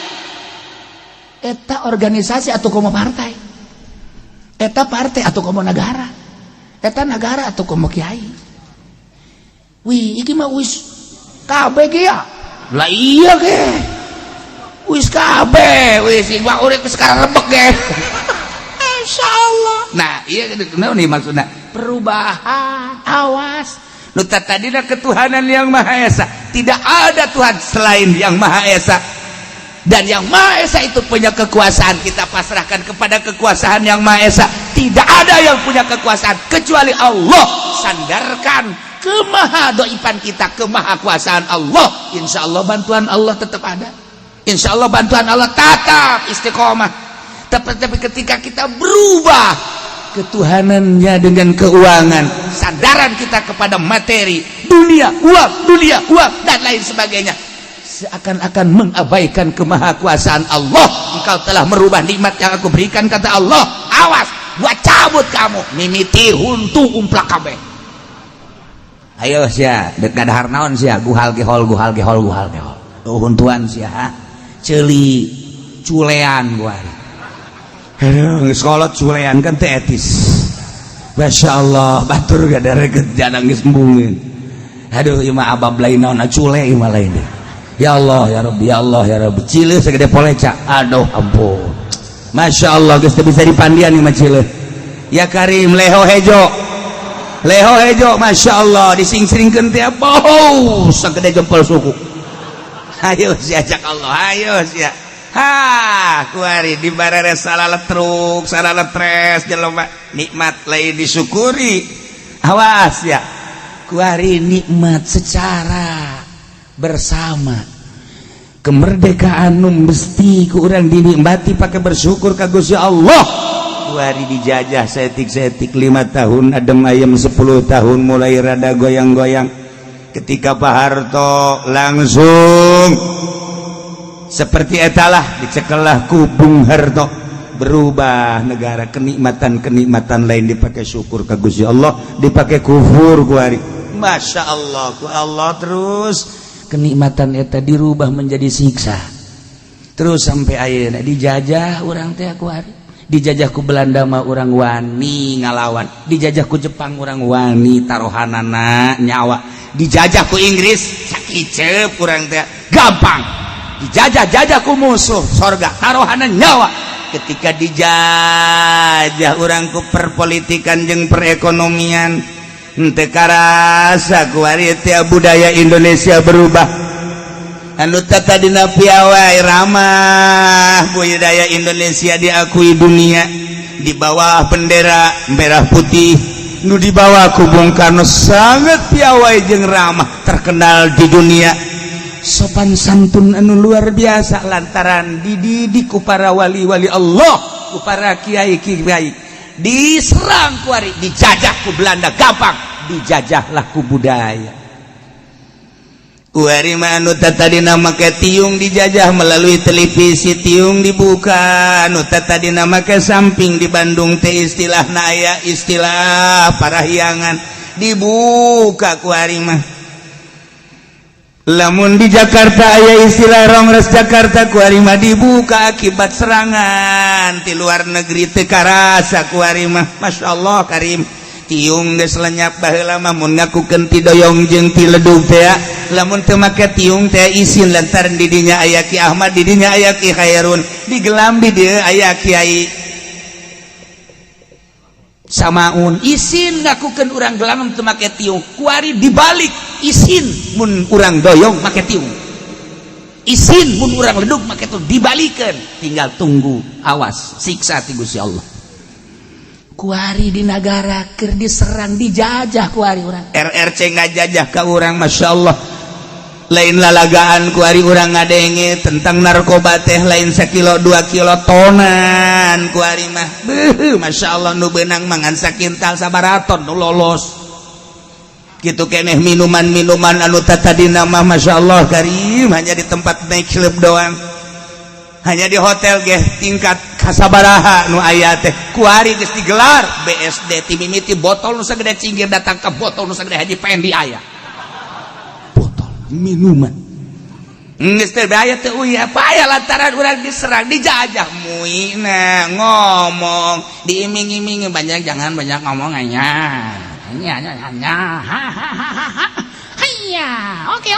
Eta organisasi atau komo partai. Eta partai atau komo negara. Eta negara atau komo kiai. Wih, iki mah wis kabeh ge ya. Lah iya ge. Wis kabeh, wis iwak urip sekarang rebek ge. Insyaallah. Nah, iya naon nih maksudna? Perubahan. Awas. Nu tadina ketuhanan yang Maha Esa. Tidak ada Tuhan selain yang Maha Esa. Dan yang Maha Esa itu punya kekuasaan, kita pasrahkan kepada kekuasaan yang Maha Esa. Tidak ada yang punya kekuasaan kecuali Allah. Sandarkan kemahadoipan kita ke maha kuasaan Allah. Insya Allah bantuan Allah tetap ada. Insya Allah bantuan Allah tetap istiqomah. Tapi ketika kita berubah ketuhanannya dengan keuangan, sandaran kita kepada materi, dunia, uang dan lain sebagainya, seakan-akan mengabaikan kemahakuasaan Allah. Engkau telah merubah nikmat yang aku berikan, kata Allah. Awas, gua cabut kamu, mimiti huntu umplak kabeh. Ayo sia, dek gadahar naon sia, guhal gehol. Huntuan sia, ceuli culean gua. Geus kolot culean kan teh etis. Masya Allah, batur gadareget janang geus embungeun. Aduh, ieu mah abab lain naon cule ieu mah lain. Ya Allah, ya Rabbi, ya Allah, ya Rabbi. Cileun segede poleca. Aduh, ampun. Masya Allah, geus teu bisa dipandian ieu mah cileun. Ya Karim, leho hejo, Masya Allah, dising-singkeun teh bau sagede jempol suku. Ayo sia ajak Allah, ayo sia. Kuari di barare salah letruk, salah letres jelema nikmat lain disyukuri. Awas ya. Kuari nikmat secara bersama. Kemerdekaan nu mesti ku urang dinikmati pakai bersyukur ka Gusti Allah. Kuari dijajah setik-setik 5 tahun, adem ayam 10 tahun mulai rada goyang-goyang. Ketika Pak Harto langsung seperti etalah dicekelah ku Bung Harto, berubah negara, kenikmatan lain dipakai syukur ka Gusti Allah, dipakai kufur kuari. Masya Allah, ku Allah terus kenikmatan eta dirubah menjadi siksa. Terus sampai ayeuna dijajah urang teh kuari. Dijajah ku Belanda mah urang wani ngalawan, dijajah ku Jepang urang wani taruhanana nyawa, dijajah ku Inggris sakicep urang teh gampang. Dijajah ku musuh sorga taruhanan nyawa. Ketika dijajah orang ku perpolitikan jeung perekonomian, henteu karasa ku ari teh budaya Indonesia berubah. Anu tadina piawai ramah budaya Indonesia diakui dunia di bawah bendera merah putih, nu dibawa ku Bung Karno sangat piawai jeung ramah terkenal di dunia sopan santun anu luar biasa lantaran dididik ku para wali-wali Allah ku para kiai-kiai diserang ku ari dijajah ku Belanda gampang dijajahlah ku budaya ku ari mah anu tadina make tiung dijajah melalui televisi tiung dibuka anu tadina make samping di Bandung teh istilahna aya istilah parahyangan dibuka ku ari mah lamun di Jakarta aya istilah Rongres Jakarta ku ari mah dibuka akibat serangan ti luar negeri teu karasa ku ari mah masyaallah karim tiung geus lenyap baheula mah mun ngakukeun ti doyong jeung ti ledug teh lamun teu make tiung teh isin lantaran di dinya aya Ki Ahmad di dinya aya Ki Khairun digelam di dieu aya Kiai Samaun isin ngakukeun urang gelam teu make tiung kuari dibalik isin mun urang doyong make tiung isin mun urang ledug make tiung dibalikeun tinggal tunggu awas siksa ti Gusti Allah kuari di negara keur diserang dijajah kuari urang RRC ngajajah ka urang masyaallah lain lalagaan kuari urang ngadenge tentang narkoba teh lain 1 kilo 2 kilo tonan kuari mah masyaallah nu beunang mangan sakintal sabaraton nu lolos kitu keneh minuman-minuman anu tadina mah masyaallah karim hanya di tempat naik club doang hanya di hotel ge tingkat kasabaraha nu aya teh kuari geus digelar BSD ti mimiti botol nu sagede cinggir datang ke botol nu sagede Haji Pendi aya botol minuman geus teh aya teh uy apa aya lantaran urang diserang dijajah muina ngomong diiming-imingi banyak jangan banyak ngomong hanya hanya oke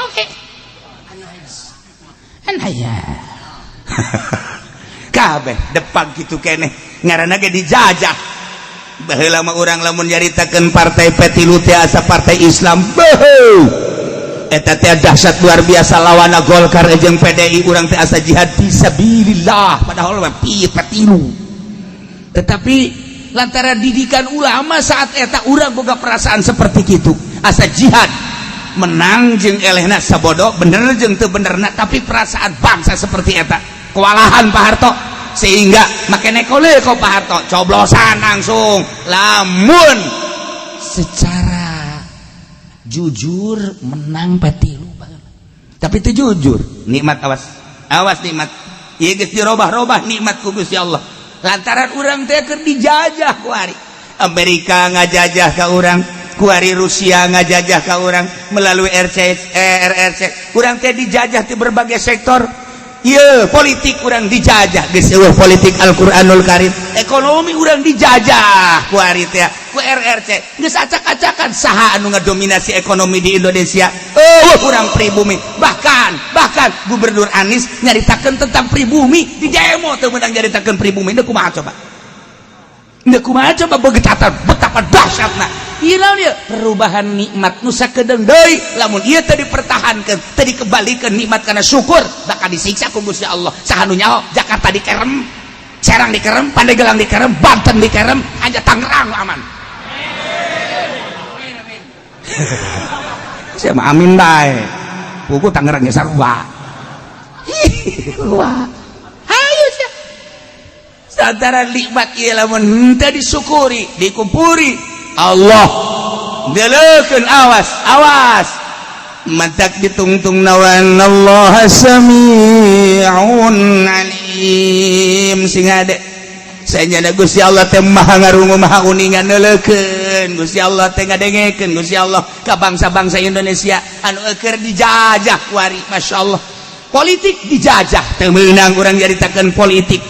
hanya kabeh depan gitu keneh ngaranna ge dijajah baheula mah urang lamun nyaritakeun partai petilu teh asa partai Islam beuh eta teh dahsyat luar biasa lawana Golkar jeung PDI urang teh asa jihad fisabilillah padahal mah petilu tetapi lantaran didikan ulama saat eta urang boga perasaan seperti kitu asa jihad menang jeung elehna sabodo bener jeung teu benerna tapi perasaan bangsa seperti eta kewalahan Pak Harto sehingga makanya koleko Pak Harto coblosan langsung lamun secara jujur menang petilu tapi itu jujur nikmat awas nikmat ieu geus dirobah-robah nikmat ku Gusti Allah lantaran urang teh keur dijajah ku ari Amerika ngajajah ka urang ku ari Rusia ngajajah ka urang melalui RRC urang teh dijajah di berbagai sektor. Iya politik urang dijajah geus eueuh politik Al-Qur'anul Karim ekonomi urang dijajah ku ari teh ku RRC geus acak-acakan saha anu ngadominasi ekonomi di Indonesia urang pribumi bahkan Gubernur Anies nyaritakeun tentang pribumi di demo teu meunang nyaritakeun pribumi teu kumaha coba betapa dahsyatna ieu dia perubahan nikmat nu sakedeung deui lamun ieu teh dipertahankeun teh dikembalikan nikmat kana syukur bakal disiksa ku Gusti Allah saha nu nyaho Jakarta dikerem Serang dikerem Pandeglang dikerem Banten dikerem hanya Tangerang aman sia mah amin bae pugu Tangerang ge sarua wah hayu sia santaran nikmat ieu lamun teu disyukuri dikumpuri Allah delekeun awas matak ditungtung nawan Allah sami'un alim sing ade saenyana Gusti Allah teh maha ngarungu maha uningan neulekeun Gusti Allah teh ngadengekeun Gusti Allah ka bangsa-bangsa Indonesia anu keur dijajah kuari masyaallah politik dijajah teu meunang urang nyaritakeun politik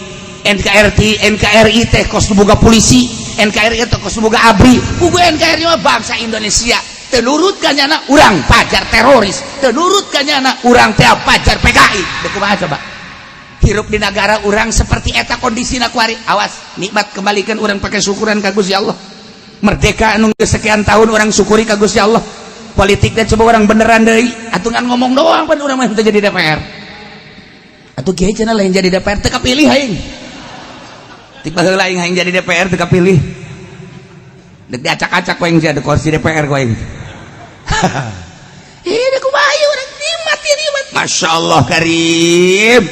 NKRI teh kos boga polisi NKRI itu semoga abri buku NKRI mah bangsa Indonesia tenurut kanyana urang pajar teroris tenurut kanyana urang teh pajar PKI teu kumaha coba hirup di negara urang seperti eta kondisina kuari awas nikmat kembalikan urang pakai syukuran ka Gusti Allah merdeka anu sekian tahun urang syukuri ka Gusti Allah politiknya coba orang beneran deui atungan ngomong doang pan urang mah teu jadi DPR atuh kieu cenah lain jadi DPR teu kapilih aing tiba heula aing jadi DPR teu kapilih dek diacak-acak koeng sia kursi DPR koeng ini kumaha urang nikmat. Masya Allah karim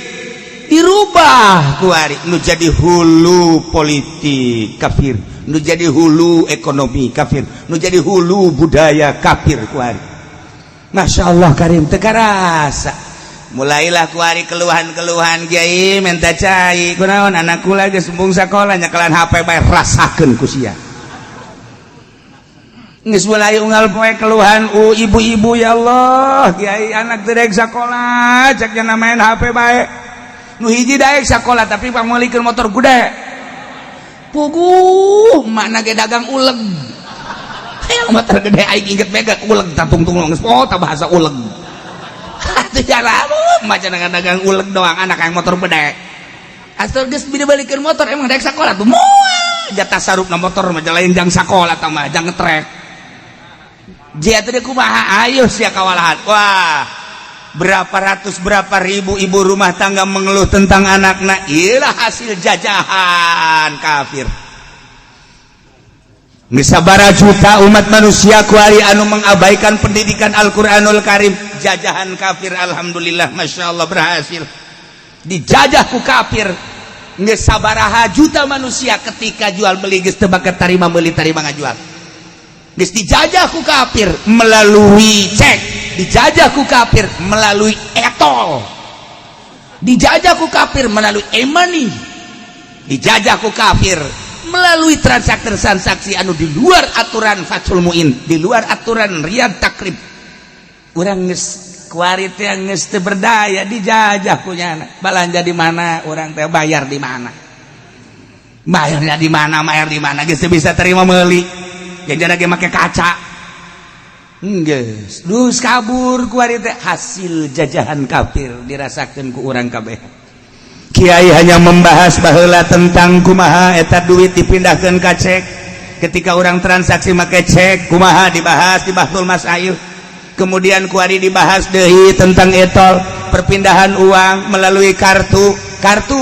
dirubah kuari nu jadi hulu politik kafir, nu jadi hulu ekonomi kafir, nu jadi hulu budaya kafir kuari. Masya Allah karim teu karasa mulailah kuari keluhan-keluhan kiai minta cai kunaon anakku lagi sembung sakola nyakalan HP bae rasakeun ku sia geus mulai unggal poe keluhan ibu-ibu ya Allah kiai anak teu daek sakola cek nya main HP bae nu hiji daek sakola tapi pamolikeun motor gede puguh makna ge dagang uleg hayang motor gede aing inget mega uleg tatung-tung geus tah bahasa uleg teu jalan macan dagang uleg doang anak yang motor gede asal geus bida balikeun motor emang daek sakola tuh moal jatah sarupna motor mah lain jang sakola tah mah jang ngetrek dia tadi kumaha ayo sia kawalahan. Wah berapa ratus berapa ribu ibu rumah tangga mengeluh tentang anaknya ialah hasil jajahan kafir. Sabaraha juta umat manusia kuari anu mengabaikan pendidikan Al-Quranul Karim jajahan kafir. Alhamdulillah Masya Allah berhasil dijajah ku kafir. Sabaraha juta manusia ketika jual beli geus teu bakat tarima meuli tarima ngajual geus dijajah ku kafir melalui cek, dijajah ku kafir melalui etol, dijajah ku kafir melalui e-money, dijajah ku kafir melalui transaksi anu di luar aturan Fathul Muin, di luar aturan Riyad Takrib. Urang geus kuari teh geus teu berdaya dijajah ku nyana. Balanja di mana urang teh bayar di mana. Bayarnya di mana, bayar di mana geus teu bisa terima meuli. Jajan lagi make kaca geus dus kabur kuari teh hasil jajahan kafir dirasakeun ku urang kabeh. Kiai hanya membahas baheula tentang kumaha eta duit dipindahkeun ka cek. Ketika orang transaksi make cek kumaha dibahas di Bahtul Masail. Kemudian kuari dibahas deui tentang etol perpindahan uang melalui kartu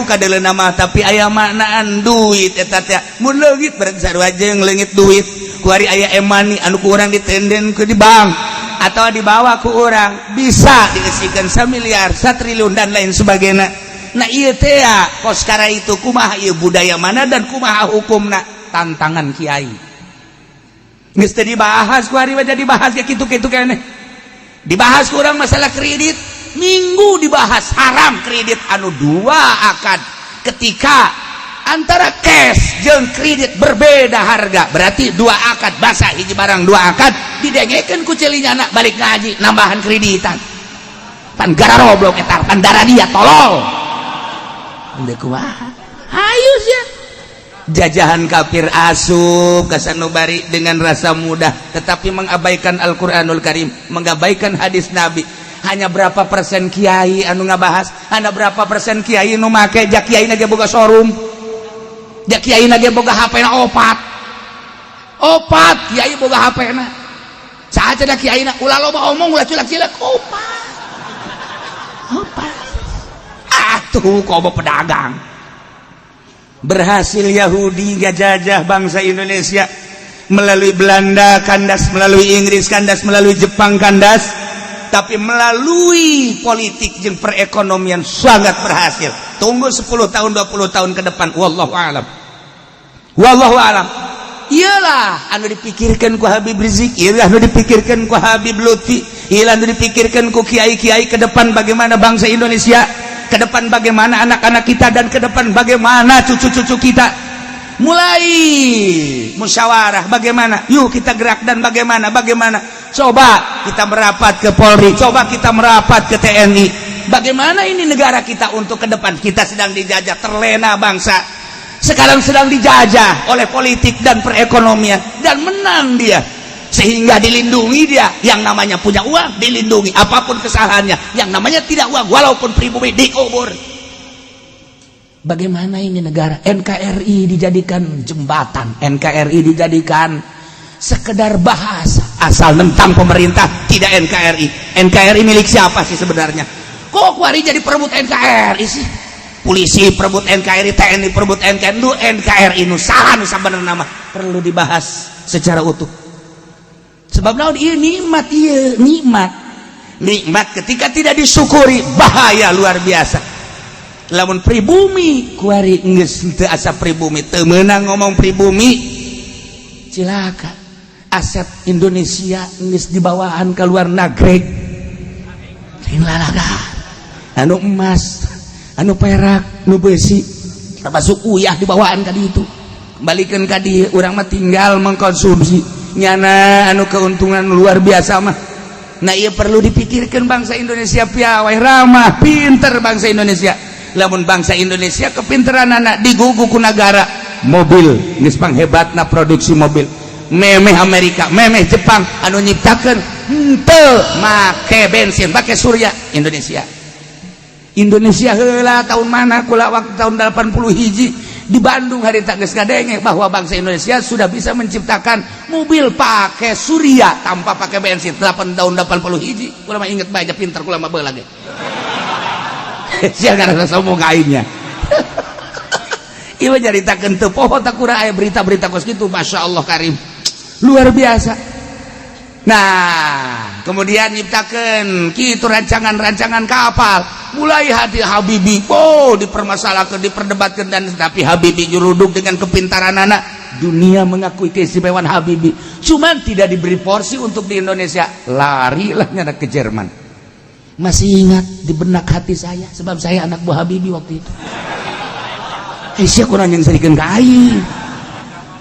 kadeleuna mah tapi aya maknaan duit eta teh mun leungit berarti sarua jeung leungit duit kuari aya e-money anu ku urang ditenden ke di bank atau dibawa ku urang bisa diisikeun 1 miliar 1 triliun dan lain sebagainya. Nah ieu teh koskara itu kumaha ieu budaya mana dan kumaha hukumna tantangan kiai geus teu dibahas kuari mah jadi bahas ya kitu-kitu keneh dibahas ku urang masalah kredit minggu dibahas haram kredit anu 2 akad ketika antara cash jeung kredit berbeda harga berarti 2 akad basa hiji barang 2 akad didengekeun ku celinyana balik ngaji nambahan kreditan pan gara roblok eta pan darah dia tolol ande kumaha hayu sia jajahan kafir asup ka sanubari dengan rasa mudah tetapi mengabaikan Al-Qur'anul Karim mengabaikan hadis Nabi. Hanya berapa persen kiai anu ngabahas, hanya berapa persen kiai nu make jak kiai na ge boga showroom, jak kiai na ge boga HP na opat kiai boga HP na saat ada kiai na ulah loba omong ulah cilak-cilak opat atuh kobo pedagang. Berhasil Yahudi ngajajah bangsa Indonesia melalui Belanda kandas, melalui Inggris kandas, melalui Jepang kandas. Tapi melalui politik dan perekonomian sangat berhasil. Tunggu 10 tahun 20 tahun ke depan wallahu alam. Wallahu alam. Iyalah anu dipikirkan ku Habib Rizik, iyalah anu dipikirkan ku Habib Lutfi, iyalah anu dipikirkan ku kiai-kiai ke depan bagaimana bangsa Indonesia, ke depan bagaimana anak-anak kita dan ke depan bagaimana cucu-cucu kita. Mulai musyawarah bagaimana, yuk kita gerak dan bagaimana coba kita merapat ke Polri, coba kita merapat ke TNI. Bagaimana ini negara kita untuk ke depan? Kita sedang dijajah, terlena bangsa sekarang sedang dijajah oleh politik dan perekonomian dan menang dia sehingga dilindungi dia. Yang namanya punya uang dilindungi, apapun kesalahannya. Yang namanya tidak uang walaupun pribumi dikubur. Bagaimana ini negara? NKRI dijadikan jembatan, NKRI dijadikan sekedar bahasa asal tentang pemerintah, tidak NKRI. NKRI milik siapa sih sebenarnya? Kok kuari jadi perebut NKRI sih? polisi perebut NKRI, TNI perebut NKRI, NKRI nu saha nu sabenerna mah perlu dibahas secara utuh. Sebab naon ieu nikmat, ieu nikmat ketika tidak disyukuri bahaya luar biasa. Lamun pribumi kuari geus teu asa pribumi, teu meunang ngomong pribumi, cilaka. Aset Indonesia geus dibawaan ke luar negeri. Lain lalagan. Anu emas, anu perak, nu besi, termasuk uyah dibawaan ka ditu. Kembalikan ka dieu, urang mah tinggal mengkonsumsi. Nyana anu keuntungan luar biasa mah. Nah iya perlu dipikirkan bangsa Indonesia piawai ramah pinter bangsa Indonesia. Lamun bangsa Indonesia kepinteran anak digugu ku negara mobil geus panghebatna produksi mobil. Memeh Amerika, memeh Jepang anu nyiptakeun henteu make bensin, make surya. Indonesia heula tahun mana kula waktu tahun 81 di Bandung harita geus ngadenge bahwa bangsa Indonesia sudah bisa menciptakan mobil pakai surya tanpa pakai bensin. Tahun 81 kula mah inget bae pinter kula mah beula ge. Sia gara sombong aingnya. Ieu nyaritakeun teu poho tak kura aya berita-berita kos kitu, masyaallah karim. Luar biasa. Nah, kemudian nyiptakeun kitu rancangan-rancangan kapal. Mulai hati Habibie, dipermasalahkan, diperdebatkan, dan tapi Habibie juruduk dengan kepintaran anak. Dunia mengakui keistimewaan Habibie. Cuman tidak diberi porsi untuk di Indonesia. Larilah nyana ke Jerman. Masih ingat di benak hati saya, sebab saya anak buah Habibie waktu itu. Sia kurang yang serikeun ka aing.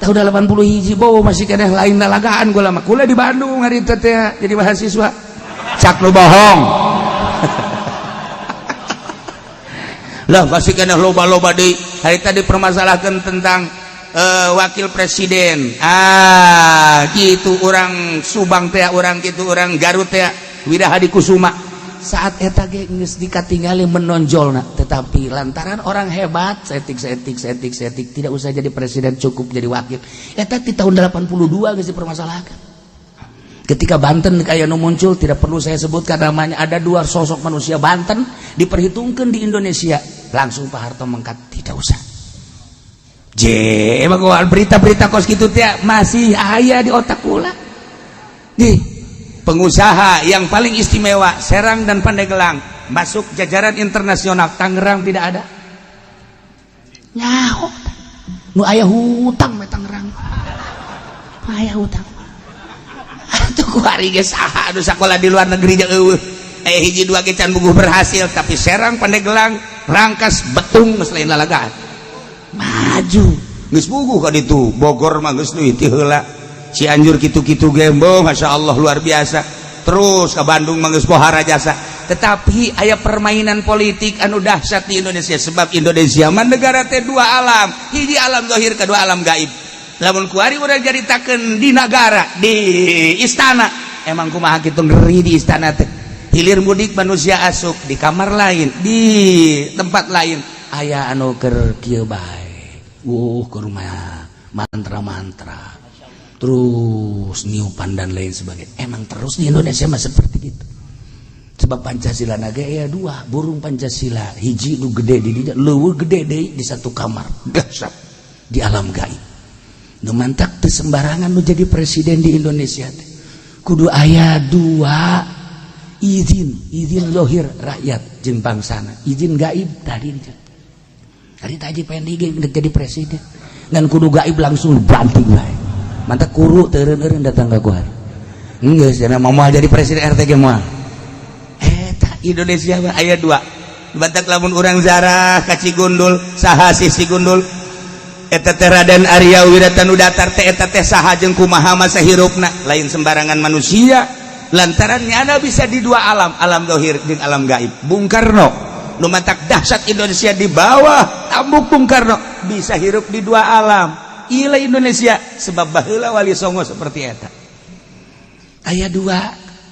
Tahun 81 masih kena lain lalagaan gula mah. Kula di Bandung hari teh jadi mahasiswa. Cak lu bohong. Lah masih kena loba-loba deui. Hari tadi permasalahkan tentang wakil presiden. Gitu orang Subang teh, orang gitu orang Garut teh, Widahadi Kusuma. Saat eta ge geus dikatingali menonjolna, tetapi lantaran orang hebat setik tidak usah jadi presiden, cukup jadi wakil. Eta di tahun 82 geus dipermasalahkan. Ketika Banten kayak nu muncul, tidak perlu saya sebutkan namanya, ada dua sosok manusia Banten diperhitungkan di Indonesia, langsung Pak Harto mengkat, tidak usah. Emang berita-berita kos gitu teh masih aya di otak kula. Nih pengusaha yang paling istimewa Serang dan Pandeglang masuk jajaran internasional. Tangerang tidak ada. Nyaho nu aya hutang me Tangerang. Aya hutang. Atuh kuari ge saha anu sakola di luar negeri jeung eueuh. Hiji dua ge can buguh berhasil, tapi Serang Pandeglang Rangkas Betung geus lain lalagaan. Maju geus buguh ka ditu. Bogor mah geus deui ti heula. Cianjur gitu-gitu gembo, masya Allah luar biasa. Terus ke Bandung manggeus pohara jasa. Tetapi aya permainan politik anu dahsyat di Indonesia, sebab Indonesia mah negara teh dua alam, hiji alam zahir, kedua alam gaib. Lamun kuari urang jaritakeun di negara, di istana, emang kumaha kitu ngeri di istana teh. Hilir mudik manusia asup di kamar lain, di tempat lain aya anu keur kieu bae. Ke rumah mantra-mantra. Terus niupan dan lain sebagainya. Emang terus di Indonesia mah seperti itu. Sebab Pancasila naga ya dua, burung Pancasila hiji nu gede di dinya, leuweung gede deui di satu kamar. Dahsyat di alam gaib. Nu mantak teu sembarangan nu jadi presiden di Indonesia teh. Kudu aya dua izin lohir rakyat jeung bangsana. Izin gaib tadi dinya. Tadi taji pengen jadi presiden. Dan kudu gaib langsung banting bae. Mantap kuru teureun-eureun datang ka kuari. Geus cenah moal jadi presiden RT ge moal. Eta Indonesia mah aya dua. Batak lamun urang zarah ka Cigundul, saha sisi Gundul. Eta teh Raden Arya Wiratanu Datar teh eta teh saha jeung kumaha masa hirupna, lain sembarangan manusia. Lantaran nyana bisa di dua alam, alam zahir jeung alam gaib. Bung Karno nu matak dahsyat Indonesia di bawah tambuk Bung Karno bisa hirup di dua alam. Ila Indonesia sebab baheula Wali Songo seperti eta. Aya dua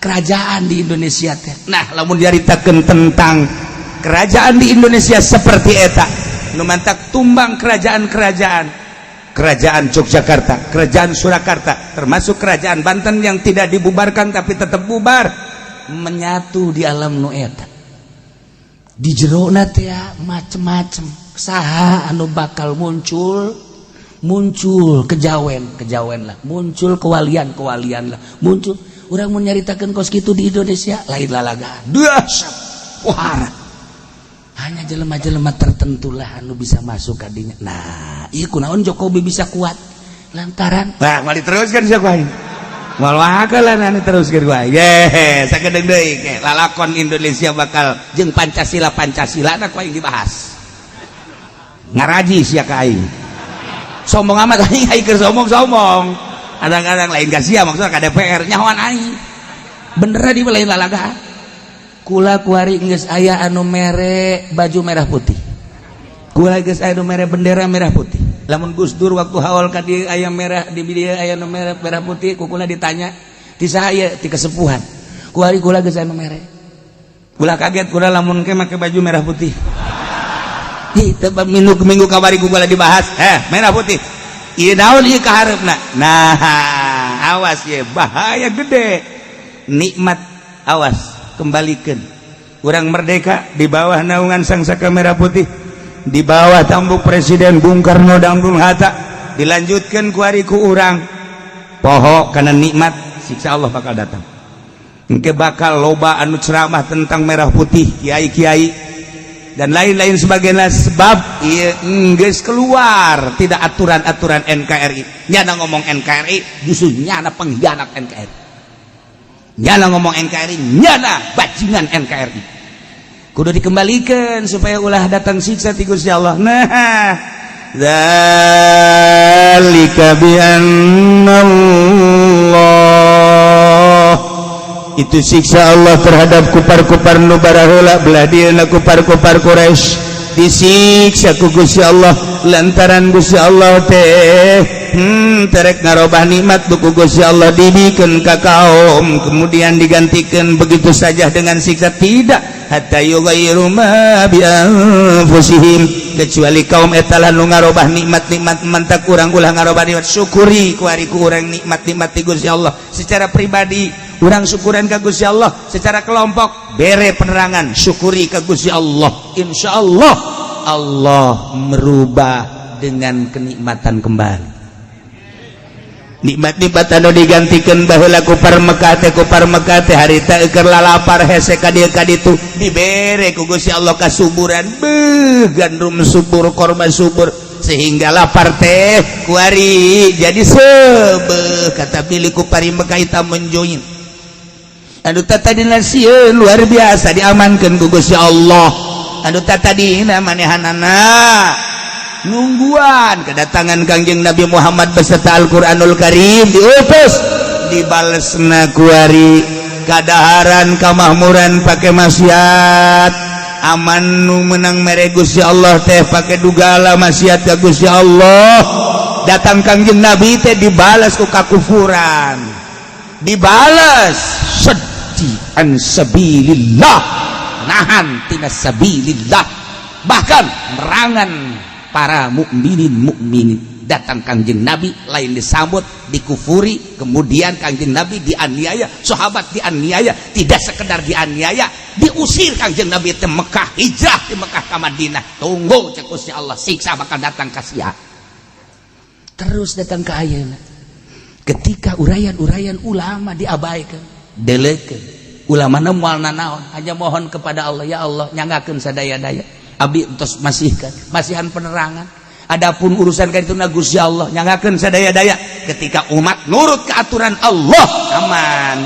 kerajaan di Indonesia teh. Nah, lamun diaritakeun tentang kerajaan di Indonesia seperti eta, nu mantak tumbang kerajaan-kerajaan. Kerajaan Yogyakarta, kerajaan Surakarta, termasuk kerajaan Banten yang tidak dibubarkan tapi tetap bubar, menyatu di alam nu eta. di jerona teh macem-macem saha anu bakal muncul kejawen lah, muncul kewalian lah, muncul urang mun nyaritakeun kos kitu di Indonesia lain lalagaan dahsyat wahara hanya jelema-jelema tertentu lah anu bisa masuk kadinya. Nah ieu kunaon Jokowi bisa kuat lantaran mari teruskan sia kuaing moal wakalan anu teruskeun kuaing sakedeung deui ke lalakon Indonesia bakal jeung Pancasila na kuaing dibahas ngaraji sia ka aing sombong amat aing keur sombong kadang-kadang lain ka sia maksudna ka DPR nyahoan aing bener di lain lalaga kula kuari geus aya anu mere baju merah putih kula geus aya anu mere bendera merah putih lamun Gus Dur waktu haul ka dieu aya merah di dieu aya anu merah putih kukula ditanya ti saha ieu ti kesepuhan kuari kula geus aya anu mere kula kaget kula lamun ke make baju merah putih minggu kamari kukula dibahas merah putih ieu naon ieu kaharepna nah awas ye bahaya gede nikmat awas kembalikan urang merdeka di bawah naungan sang saka merah putih di bawah tambuk Presiden Bung Karno dan Bung Hatta dilanjutkan kuari ku urang poho karena nikmat siksa Allah bakal datang engke bakal loba anu ceramah tentang merah putih kiai-kiai dan lain-lain sebagainya sebab ieu geus keluar tidak aturan-aturan NKRI nyana ngomong NKRI justru nyana pengkhianat NKRI nyana ngomong NKRI nyana bajingan NKRI kudu dikembalikan supaya ulah datang siksa ti Gusti Allah. Nah dzalika bi annallah itu siksa Allah terhadap kupar-kupar nu baraheula belah dieuna kupar-kupar Quraisy disiksa ku Gusti Allah lantaran Gusti Allah teh terek ngarobah nikmat ku Gusti Allah dibikeun ka kaum kemudian digantikan begitu saja dengan siksa tidak hatta yughayyiru ma bi anfusihim kecuali kaum eta lah nu ngarobah nikmat-nikmat mantak urang ulah ngarobah nikmat syukuri ku ari ku urang nikmat-nikmat ti Gusti Allah secara pribadi urang syukuran ka Gusti Allah secara kelompok bere penerangan syukuri ka Gusti Allah insyaallah Allah merubah dengan kenikmatan kembali nikmat-nikmat anu digantikan baheula kupar Mekah teh harita keur lalapar hese ka dieu ka ditu dibere ku Gusti Allah kasuburan gandum subur korma subur sehingga lapar teh kuari jadi sebeuh kata pilih kupari Mekah hitam menjoin anu tatadina sieun luar biasa diamankeun ku Gusti Allah anu tatadina manehanana nungguan kedatangan Kangjeng Nabi Muhammad beserta Al-Qur'anul Karim diutus dibalesna kuari kadaharan kamahmuran pake maksiat aman nu menang mere Gusti Allah teh pake dugala maksiat ka Gusti Allah datang Kangjeng Nabi teh dibalas ku kakufuran dibalas sedih an sabilillah nahan tina sabilillah bahkan merangan para mukminin datang Kangjeng Nabi lain disambut dikufuri kemudian Kangjeng Nabi dianiaya sahabat dianiaya tidak sekedar dianiaya diusir Kangjeng Nabi ke Mekah hijrah di Mekah ke Madinah tunggu cek Gusti Allah siksa bakal datang ka sia terus datang ke ayeuna ketika urayan-urayan ulama diabaikan delekeun ulama na moal nanaon hanya mohon kepada Allah ya Allah nyangakeun sadaya-daya abdi entos masihan penerangan adapun urusan ka dituna Gusti Allah nyangakeun sadaya-daya ketika umat nurut ke aturan Allah aman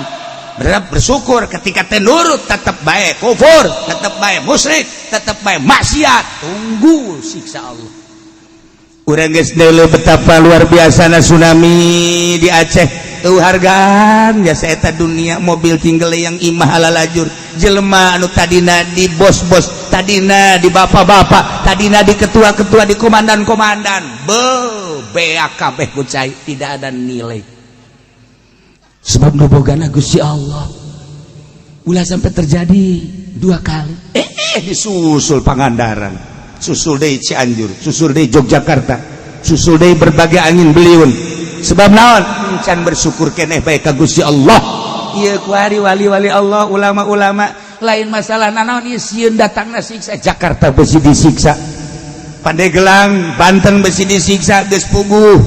bersyukur ketika teh nurut tetap bae kufur tetap bae musyrik tetap bae maksiat tunggu siksa Allah urang geus deuleu betapa luar biasana tsunami di Aceh tuh hargaan jasa eta dunia mobil tinggal yang imah ala lajur jelema anu tadina di bos-bos tadina di bapak-bapak tadina di ketua-ketua di komandan-komandan beak kabeh kucai tidak ada nilai sebab nubogana Gusti Allah ulah sampai terjadi 2 kali disusul Pangandaran susul deui Cianjur susul deui Yogyakarta susul deui berbagai angin beliun sebab naon can bersyukur keneh bae ka Gusti Allah ieu kuari wali-wali Allah ulama-ulama lain masalah nanaon ieu sieun datangna siksa. Jakarta besi disiksa, Pandeglang Banten besi disiksa geus puguh,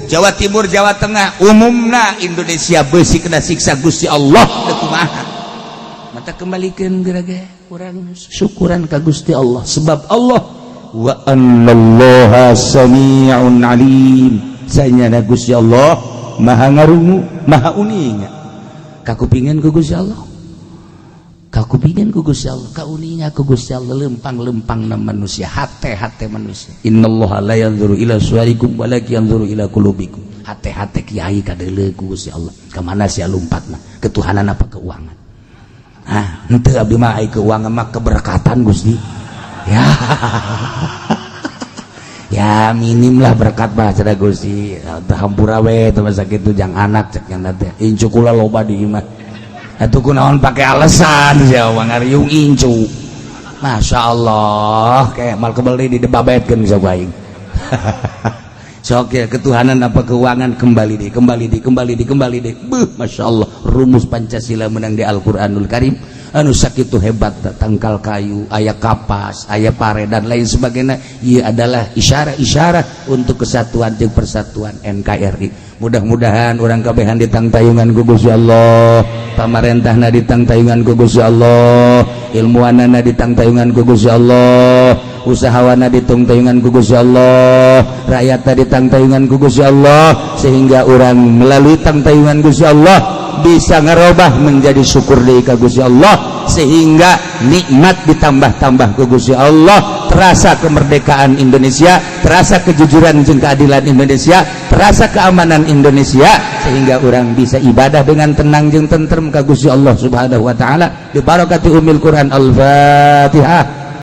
Jawa Timur Jawa Tengah umumna Indonesia besi kena siksa Gusti Allah teu kumaha. Mata kembalikeun geura-ge urang syukuran ka Gusti Allah sebab Allah wa annallaha sami'un alim, saenyana Gusti Allah maha ngarungu maha uning. Kakupingan ku Gusti Allah, kakupingan ku Gusti Allah, kauninga ku Gusti Allah, lempang-lempang na manusia, hate-hate manusia. Innallaha la yanzuru ila suwarikum walakin yanzuru ila qulubikum. Hate-hate kiai kadeuleu ku Gusti Allah. Ka mana sia lumpatna? Ketuhanan apa keuangan? Ah, henteu abdi mah ai keuangan mah keberkatan Gusti. Ya. Ya minim lah berkat bah cenah Gusti. Hampura we teu sakitu jang anak cek nya teh. Incu kula loba di imah. Atuh kunaon pake alasan sia ngariung incu. Masyaallah kayak mal kebeli di debabetkeun bisa aing. Sok ya ketuhanan apa keuangan kembali deh. Beuh masyaallah rumus Pancasila menang di Al-Qur'anul Karim. Anu sakitu hebat tangkal kayu, aya kapas, aya pare dan lain sebagainya. Ieu adalah isyarah untuk kesatuan jeung persatuan NKRI. Mudah-mudahan orang kabehan ditangtayungan ku Gusti Allah, pamarentahna ditangtayungan ku Gusti Allah, ilmuanana ditangtayungan ku Gusti Allah, usahawana ditangtayungan ku Gusti Allah, rakyatna ditangtayungan ku Gusti Allah, sehingga orang melalui tangtayungan Gusti Allah bisa ngerubah menjadi syukur deui ka Gusti Allah, sehingga nikmat ditambah-tambah ku Gusti Allah, terasa kemerdekaan Indonesia, terasa kejujuran jeung keadilan Indonesia, terasa keamanan Indonesia, sehingga orang bisa ibadah dengan tenang jeung tentrem ka Gusti Allah Subhanahu wa taala. Bi barakati umil Quran. Al-Fatihah.